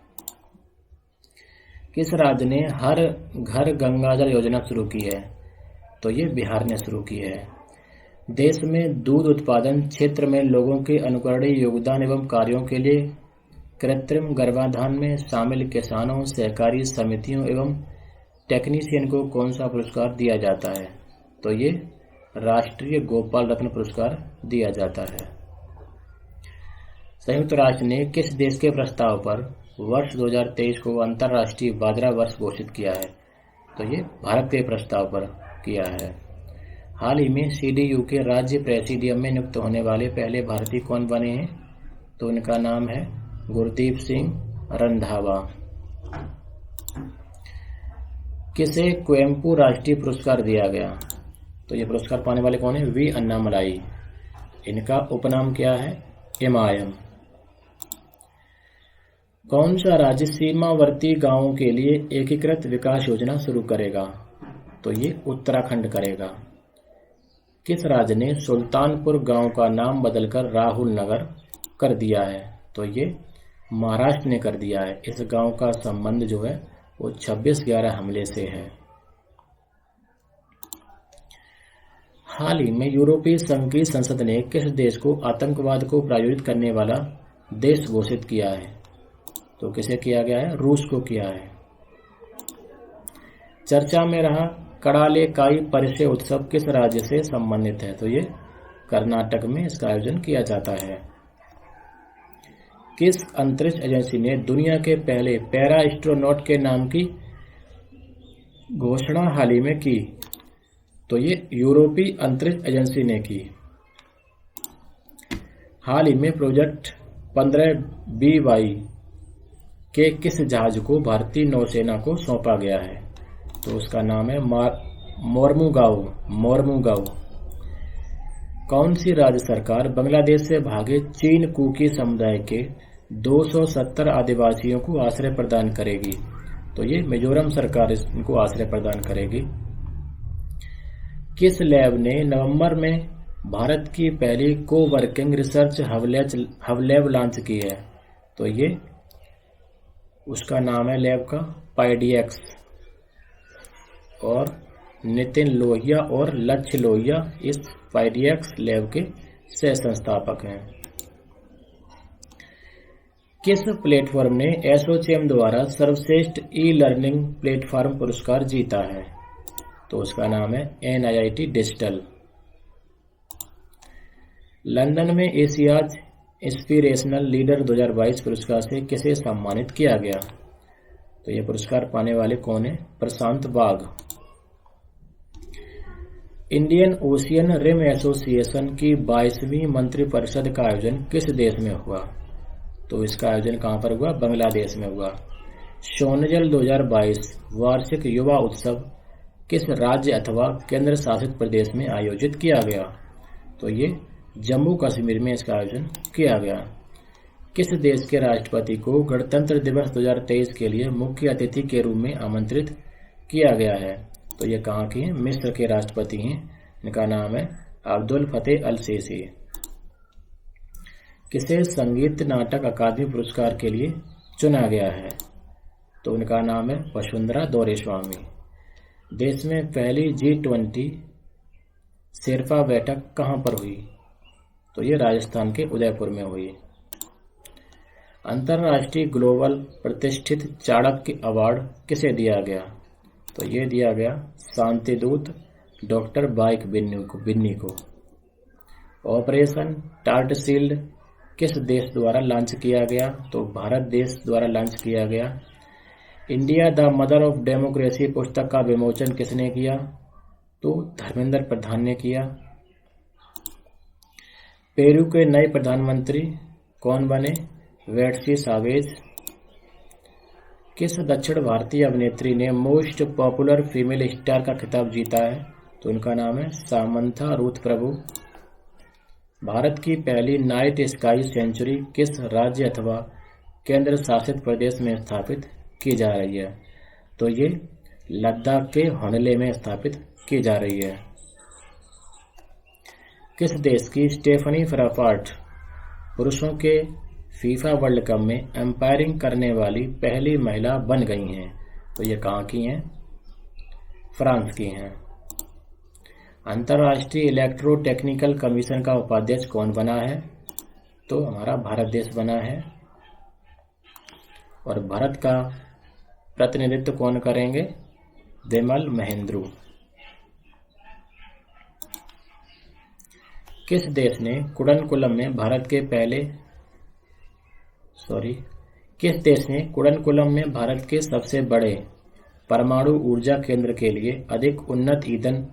किस राज्य ने हर घर गंगाजल योजना शुरू की है? तो ये बिहार ने शुरू की है। देश में दूध उत्पादन क्षेत्र में लोगों के अनुकरणीय योगदान एवं कार्यों के लिए कृत्रिम गर्भाधान में शामिल किसानों, सहकारी समितियों एवं टेक्नीशियन को कौन सा पुरस्कार दिया जाता है? तो ये राष्ट्रीय गोपाल रत्न पुरस्कार दिया जाता है। संयुक्त राष्ट्र ने किस देश के प्रस्ताव पर वर्ष 2023 को अंतर्राष्ट्रीय बाजरा वर्ष घोषित किया है? तो ये भारत के प्रस्ताव पर किया है। हाल ही में CDU के राज्य प्रेसिडियम में नियुक्त होने वाले पहले भारतीय कौन बने हैं? तो उनका नाम है गुरदीप सिंह रंधावा। किसे कुवेम्पू राष्ट्रीय पुरस्कार दिया गया? तो ये पुरस्कार पाने वाले कौन है? वी अन्नामलाई। इनका उपनाम क्या है? इमायम। कौन सा राज्य सीमावर्ती गांवों के लिए एकीकृत विकास योजना शुरू करेगा? तो ये उत्तराखंड करेगा। किस राज्य ने सुल्तानपुर गांव का नाम बदलकर राहुल नगर कर दिया है? तो ये महाराष्ट्र ने कर दिया है। इस गांव का संबंध जो है वो 26/11 हमले से है। हाल ही में यूरोपीय संघ की संसद ने किस देश को आतंकवाद को प्रायोजित करने वाला देश घोषित किया है? तो किसे किया गया है? रूस को किया है। चर्चा में रहा कड़ालेकाई परिषे उत्सव किस राज्य से संबंधित है? तो ये कर्नाटक में इसका आयोजन किया जाता है। किस अंतरिक्ष एजेंसी ने दुनिया के पहले पैरा एस्ट्रोनॉट के नाम की घोषणा हाल ही में की? तो ये यूरोपीय अंतरिक्ष एजेंसी ने की। हाल ही में प्रोजेक्ट 15BY के किस जहाज को भारतीय नौसेना को सौंपा गया है? तो उसका नाम है मोरमुगाओ। कौन सी राज्य सरकार बांग्लादेश से भागे चीन कुकी समुदाय के 270 आदिवासियों को आश्रय प्रदान करेगी? तो ये मिजोरम सरकार इनको आश्रय प्रदान करेगी। किस लैब ने नवंबर में भारत की पहली coworking research hub lab launch की है? तो ये उसका नाम है लैब का PIDX। और नितिन लोहिया और लक्ष्य लोहिया इस PIDX लैब के सह संस्थापक हैं। किस प्लेटफॉर्म ने एसोचैम द्वारा सर्वश्रेष्ठ ई-लर्निंग प्लेटफॉर्म पुरस्कार जीता है? तो उसका नाम है NIIT डिजिटल। लंदन में एशियाज इंस्पिरेशनल लीडर 2022 पुरस्कार से किसे सम्मानित किया गया? तो ये पुरस्कार पाने वाले कौन है? प्रशांत बाग। इंडियन ओशियन रिम एसोसिएशन की 22वीं मंत्रिपरिषद का आयोजन किस देश में हुआ? तो इसका आयोजन कहां पर हुआ? बांग्लादेश में हुआ। सोनजल 2022 वार्षिक युवा उत्सव किस राज्य अथवा केंद्र शासित प्रदेश में आयोजित किया गया? तो ये जम्मू कश्मीर में इसका आयोजन किया गया। किस देश के राष्ट्रपति को गणतंत्र दिवस 2023 के लिए मुख्य अतिथि के रूप में आमंत्रित किया गया है? तो ये कहाँ के हैं? मिस्र के राष्ट्रपति हैं। इनका नाम है अब्दुल फतेह अल सीसी। किसे संगीत नाटक अकादमी पुरस्कार के लिए चुना गया है? तो उनका नाम है वसुंधरा दौरेस्वामी। देश में पहली G20 शेरपा बैठक कहां पर हुई? तो ये राजस्थान के उदयपुर में हुई। अंतर्राष्ट्रीय ग्लोबल प्रतिष्ठित चाणक्य अवार्ड किसे दिया गया? तो ये दिया गया शांति दूत डॉक्टर बाइक बिन्नी को। ऑपरेशन टार्टशील्ड किस देश द्वारा लॉन्च किया गया? तो भारत देश द्वारा लॉन्च किया गया। India the mother of democracy पुस्तक का विमोचन किसने किया? तो धर्मेंद्र प्रधान ने किया। पेरू के नए प्रधानमंत्री कौन बने? वेट्सी सावेज। किस दक्षिण भारतीय अभिनेत्री ने मोस्ट पॉपुलर फीमेल स्टार का खिताब जीता है? तो उनका नाम है सामंथा रूथ प्रभु। भारत की पहली नाइट स्काई सेंचुरी किस राज्य अथवा केंद्र शासित प्रदेश में स्थापित की जा रही है? तो ये लद्दाख के होनले में स्थापित की जा रही है। किस देश की स्टेफनी फ्रापार्ट पुरुषों के फीफा वर्ल्ड कप में एम्पायरिंग करने वाली पहली महिला बन गई हैं? तो ये कहाँ की हैं? फ्रांस की हैं। अंतर्राष्ट्रीय इलेक्ट्रोटेक्निकल कमीशन का उपाध्यक्ष कौन बना है? तो हमारा भारत देश बना है। और भारत का प्रतिनिधित्व कौन करेंगे? विमल महेंद्रू। किस देश ने कुडनकुलम में भारत के सबसे बड़े परमाणु ऊर्जा केंद्र के लिए अधिक उन्नत ईंधन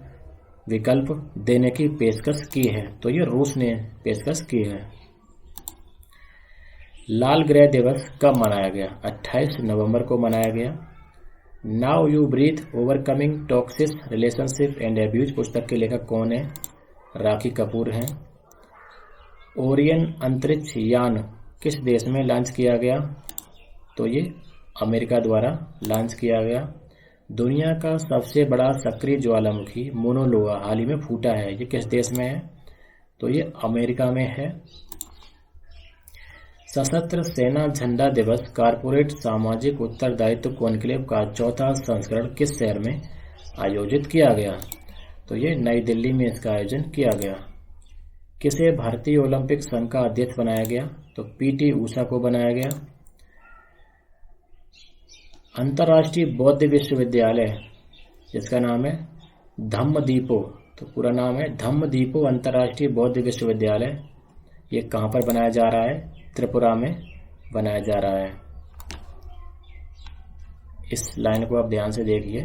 विकल्प देने की पेशकश की है? तो ये रूस ने पेशकश की है। लाल ग्रह दिवस कब मनाया गया? 28 नवंबर को मनाया गया। Now you breathe overcoming toxic relationship and abuse पुस्तक के लेखक कौन है? राखी कपूर हैं। ओरियन अंतरिक्ष यान किस देश में लॉन्च किया गया? तो ये अमेरिका द्वारा लॉन्च किया गया। दुनिया का सबसे बड़ा सक्रिय ज्वालामुखी मोनो लोआ हाल ही में फूटा है, ये किस देश में है? तो ये अमेरिका में है। सशस्त्र सेना झंडा दिवस कारपोरेट सामाजिक उत्तरदायित्व कॉन्क्लेव का चौथा संस्करण किस शहर में आयोजित किया गया? तो ये नई दिल्ली में इसका आयोजन किया गया। किसे भारतीय ओलंपिक संघ का अध्यक्ष बनाया गया? तो पीटी ऊषा को बनाया गया। अंतर्राष्ट्रीय बौद्ध विश्वविद्यालय जिसका नाम है धम्मदीपो, तो पूरा नाम है धम्मदीपो अंतर्राष्ट्रीय बौद्ध विश्वविद्यालय, ये कहाँ पर बनाया जा रहा है? त्रिपुरा में बनाया जा रहा है। इस लाइन को आप ध्यान से देखिए।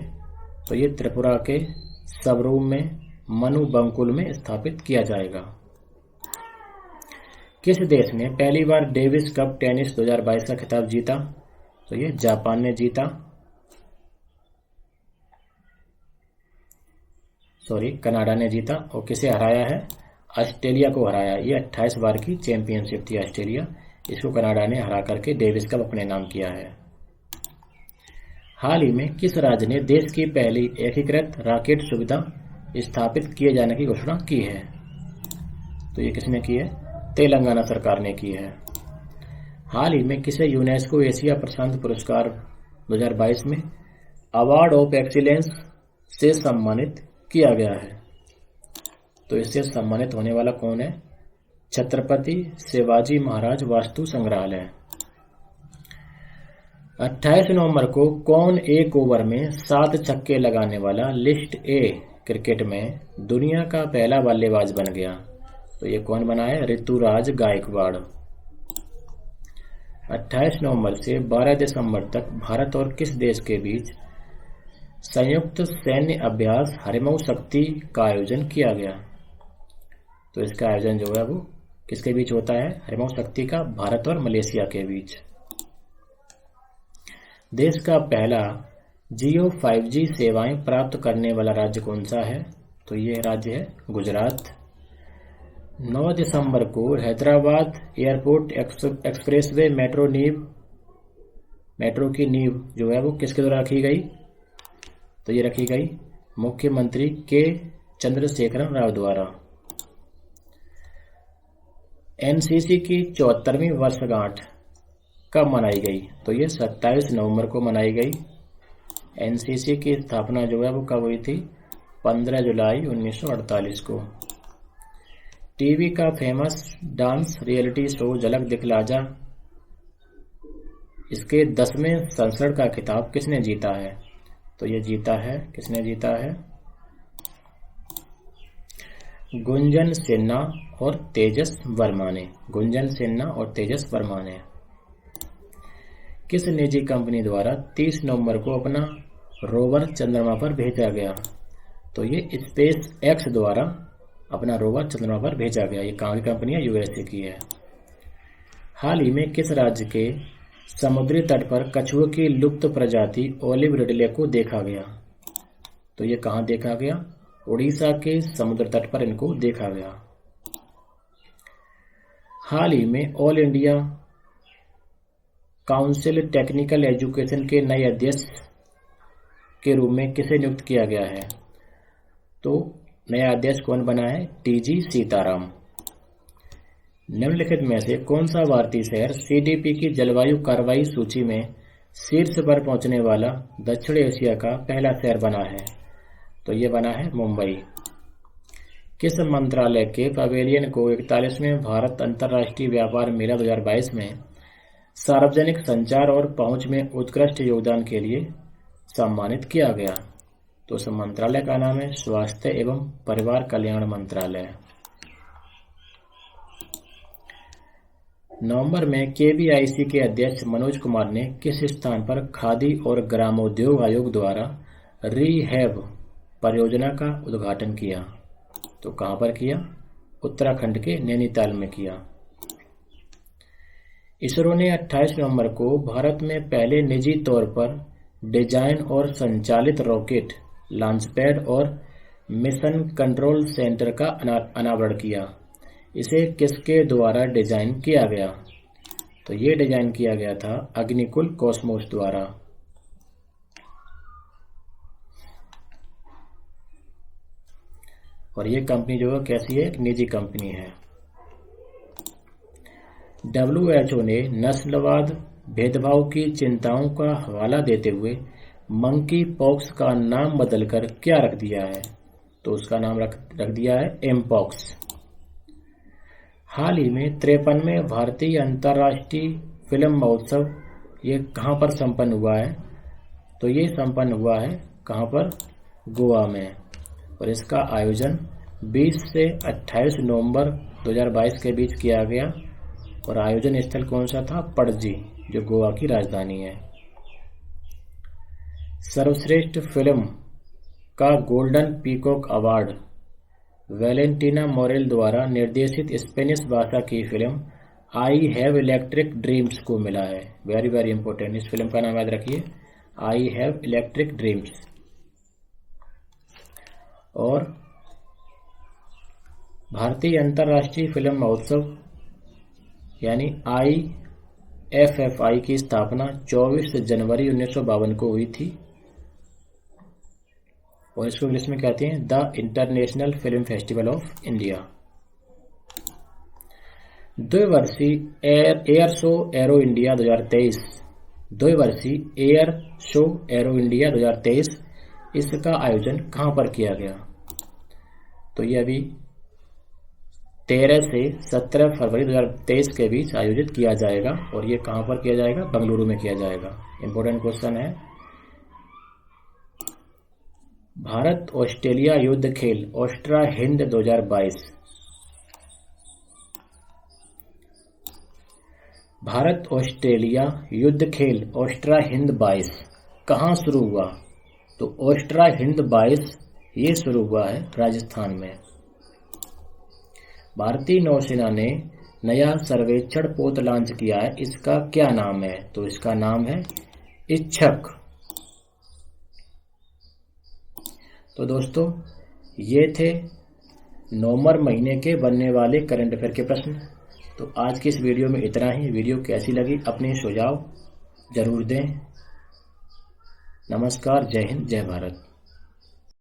तो ये त्रिपुरा के सबरूम में मनु बंकुल में स्थापित किया जाएगा। किस देश ने पहली बार डेविस कप टेनिस 2022 का खिताब जीता? तो ये जापान ने जीता। कनाडा ने जीता। और किसे हराया है? ऑस्ट्रेलिया को हराया। ये 28 बार की चैंपियनशिप थी ऑस्ट्रेलिया, इसको कनाडा ने हरा करके डेविस कप अपने नाम किया है। हाल ही में किस राज्य ने देश की पहली एकीकृत रॉकेट सुविधा स्थापित किए जाने की घोषणा की है? तो ये किसने की है? तेलंगाना सरकार ने की है। हाल ही में किसे यूनेस्को एशिया प्रशांत पुरस्कार 2022 में अवार्ड ऑफ एक्सीलेंस से सम्मानित किया गया है? तो इससे सम्मानित होने वाला कौन है? छत्रपति शिवाजी महाराज वास्तु संग्रहालय। 28 नवंबर को कौन एक ओवर में 7 छक्के लगाने वाला लिस्ट ए क्रिकेट में दुनिया का पहला बल्लेबाज बन गया? तो ये कौन बना है? ऋतुराज गायकवाड़। 28 नवंबर से 12 दिसंबर तक भारत और किस देश के बीच संयुक्त सैन्य अभ्यास हरिमऊ शक्ति का आयोजन किया गया? तो इसका आयोजन जो है वो किसके बीच होता है? हरिमऊ शक्ति का भारत और मलेशिया के बीच। देश का पहला जियो 5G सेवाएं प्राप्त करने वाला राज्य कौन सा है? तो ये राज्य है गुजरात। 9 दिसंबर को हैदराबाद एयरपोर्ट एक्सप्रेसवे मेट्रो की नींव जो है वो किसके द्वारा रखी गई? तो ये रखी गई मुख्यमंत्री के चंद्रशेखरन राव द्वारा। एनसीसी की 74वीं वर्षगांठ कब मनाई गई? तो ये 27 नवंबर को मनाई गई। एनसीसी की स्थापना जो है वो कब हुई थी? 15 जुलाई 1948 को। टीवी का फेमस डांस रियलिटी शो झलक दिखला जा, इसके 10वें संस्करण का खिताब किसने जीता है? तो ये जीता है, किसने जीता है? गुंजन सिन्हा और तेजस वर्मा ने। गुंजन सिन्हा और तेजस वर्मा ने। किस निजी कंपनी द्वारा 30 नवंबर को अपना रोवर चंद्रमा पर भेजा गया? तो ये स्पेस एक्स द्वारा अपना रोवर चंद्रमा पर भेजा गया। ये कहाँ की कंपनी है? यूएसए की है। हाल ही में किस राज्य के समुद्री तट पर कछुए की लुप्त प्रजाति ओलिव रिडले को देखा गया? तो ये कहाँ देखा गया? उड़ीसा के समुद्र तट पर इनको देखा गया। हाल ही में all India council technical education के नए अध्यक्ष के रूप में किसे नियुक्त किया गया है? तो नया अध्यक्ष कौन बना है? टीजी सीताराम। निम्नलिखित में से कौन सा भारतीय शहर सीडीपी की जलवायु कार्रवाई सूची में शीर्ष पर पहुंचने वाला दक्षिण एशिया का पहला शहर बना है? तो ये बना है मुंबई। किस मंत्रालय के पवेलियन को 41वें भारत अंतर्राष्ट्रीय व्यापार मेला 2022 में सार्वजनिक संचार और पहुंच में उत्कृष्ट योगदान के लिए सम्मानित किया गया? तो उस मंत्रालय का नाम है स्वास्थ्य एवं परिवार कल्याण मंत्रालय। नवंबर में केवीआईसी के अध्यक्ष मनोज कुमार ने किस स्थान पर खादी और ग्रामोद्योग आयोग द्वारा रीहैब परियोजना का उद्घाटन किया? तो कहां पर किया? उत्तराखंड के नैनीताल में किया। इसरो ने 28 नवंबर को भारत में पहले निजी तौर पर डिजाइन और संचालित रॉकेट लॉन्चपैड और मिशन कंट्रोल सेंटर का अनावरण किया। इसे किसके द्वारा डिजाइन किया गया? तो ये डिजाइन किया गया था अग्निकुल कॉस्मोस द्वारा। और ये कंपनी जो है कैसी है? एक निजी कंपनी है। WHO ने नस्लवाद भेदभाव की चिंताओं का हवाला देते हुए मंकी पॉक्स का नाम बदलकर क्या रख दिया है? तो उसका नाम रख दिया है एमपॉक्स। हाल ही में 53वें भारतीय अंतर्राष्ट्रीय फिल्म महोत्सव ये कहां पर संपन्न हुआ है? तो ये संपन्न हुआ है कहां पर? गोवा में। और इसका आयोजन 20 से 28 नवंबर 2022 के बीच किया गया। और आयोजन स्थल कौन सा था? पणजी, जो गोवा की राजधानी है। सर्वश्रेष्ठ फिल्म का golden peacock award Valentina Morel द्वारा निर्देशित स्पेनिश भाषा की film I have electric dreams को मिला है। वेरी वेरी इंपॉर्टेंट, इस फिल्म का नाम याद रखिए, आई हैव इलेक्ट्रिक ड्रीम्स। और भारतीय अंतर्राष्ट्रीय फिल्म महोत्सव यानी IFFI की स्थापना 24 जनवरी 1952 को हुई थी। और इसको इंग्लिश में कहते हैं the international film festival of India. द्विवर्षीय एयर शो एरो इंडिया 2023, द्विवर्षीय एयर शो एरो इंडिया 2023, इसका आयोजन कहां पर किया गया? तो ये अभी 13 से 17 फरवरी 2023 के बीच आयोजित किया जाएगा। और ये कहां पर किया जाएगा? बेंगलुरु में किया जाएगा। इंपॉर्टेंट क्वेश्चन है। भारत ऑस्ट्रेलिया युद्ध खेल ऑस्ट्रा हिंद 2022, भारत ऑस्ट्रेलिया युद्ध खेल ऑस्ट्रा हिंद 22 कहां शुरू हुआ? तो ऑस्ट्रा हिंद 22 ये शुरू हुआ है राजस्थान में। भारतीय नौसेना ने नया सर्वेक्षण पोत लॉन्च किया है, इसका क्या नाम है? तो इसका नाम है इच्छक। तो दोस्तों ये थे नवंबर महीने के बनने वाले करंट अफेयर के प्रश्न। तो आज की इस वीडियो में इतना ही। वीडियो कैसी लगी अपने सुझाव जरूर दें। नमस्कार, जय हिंद, जय भारत।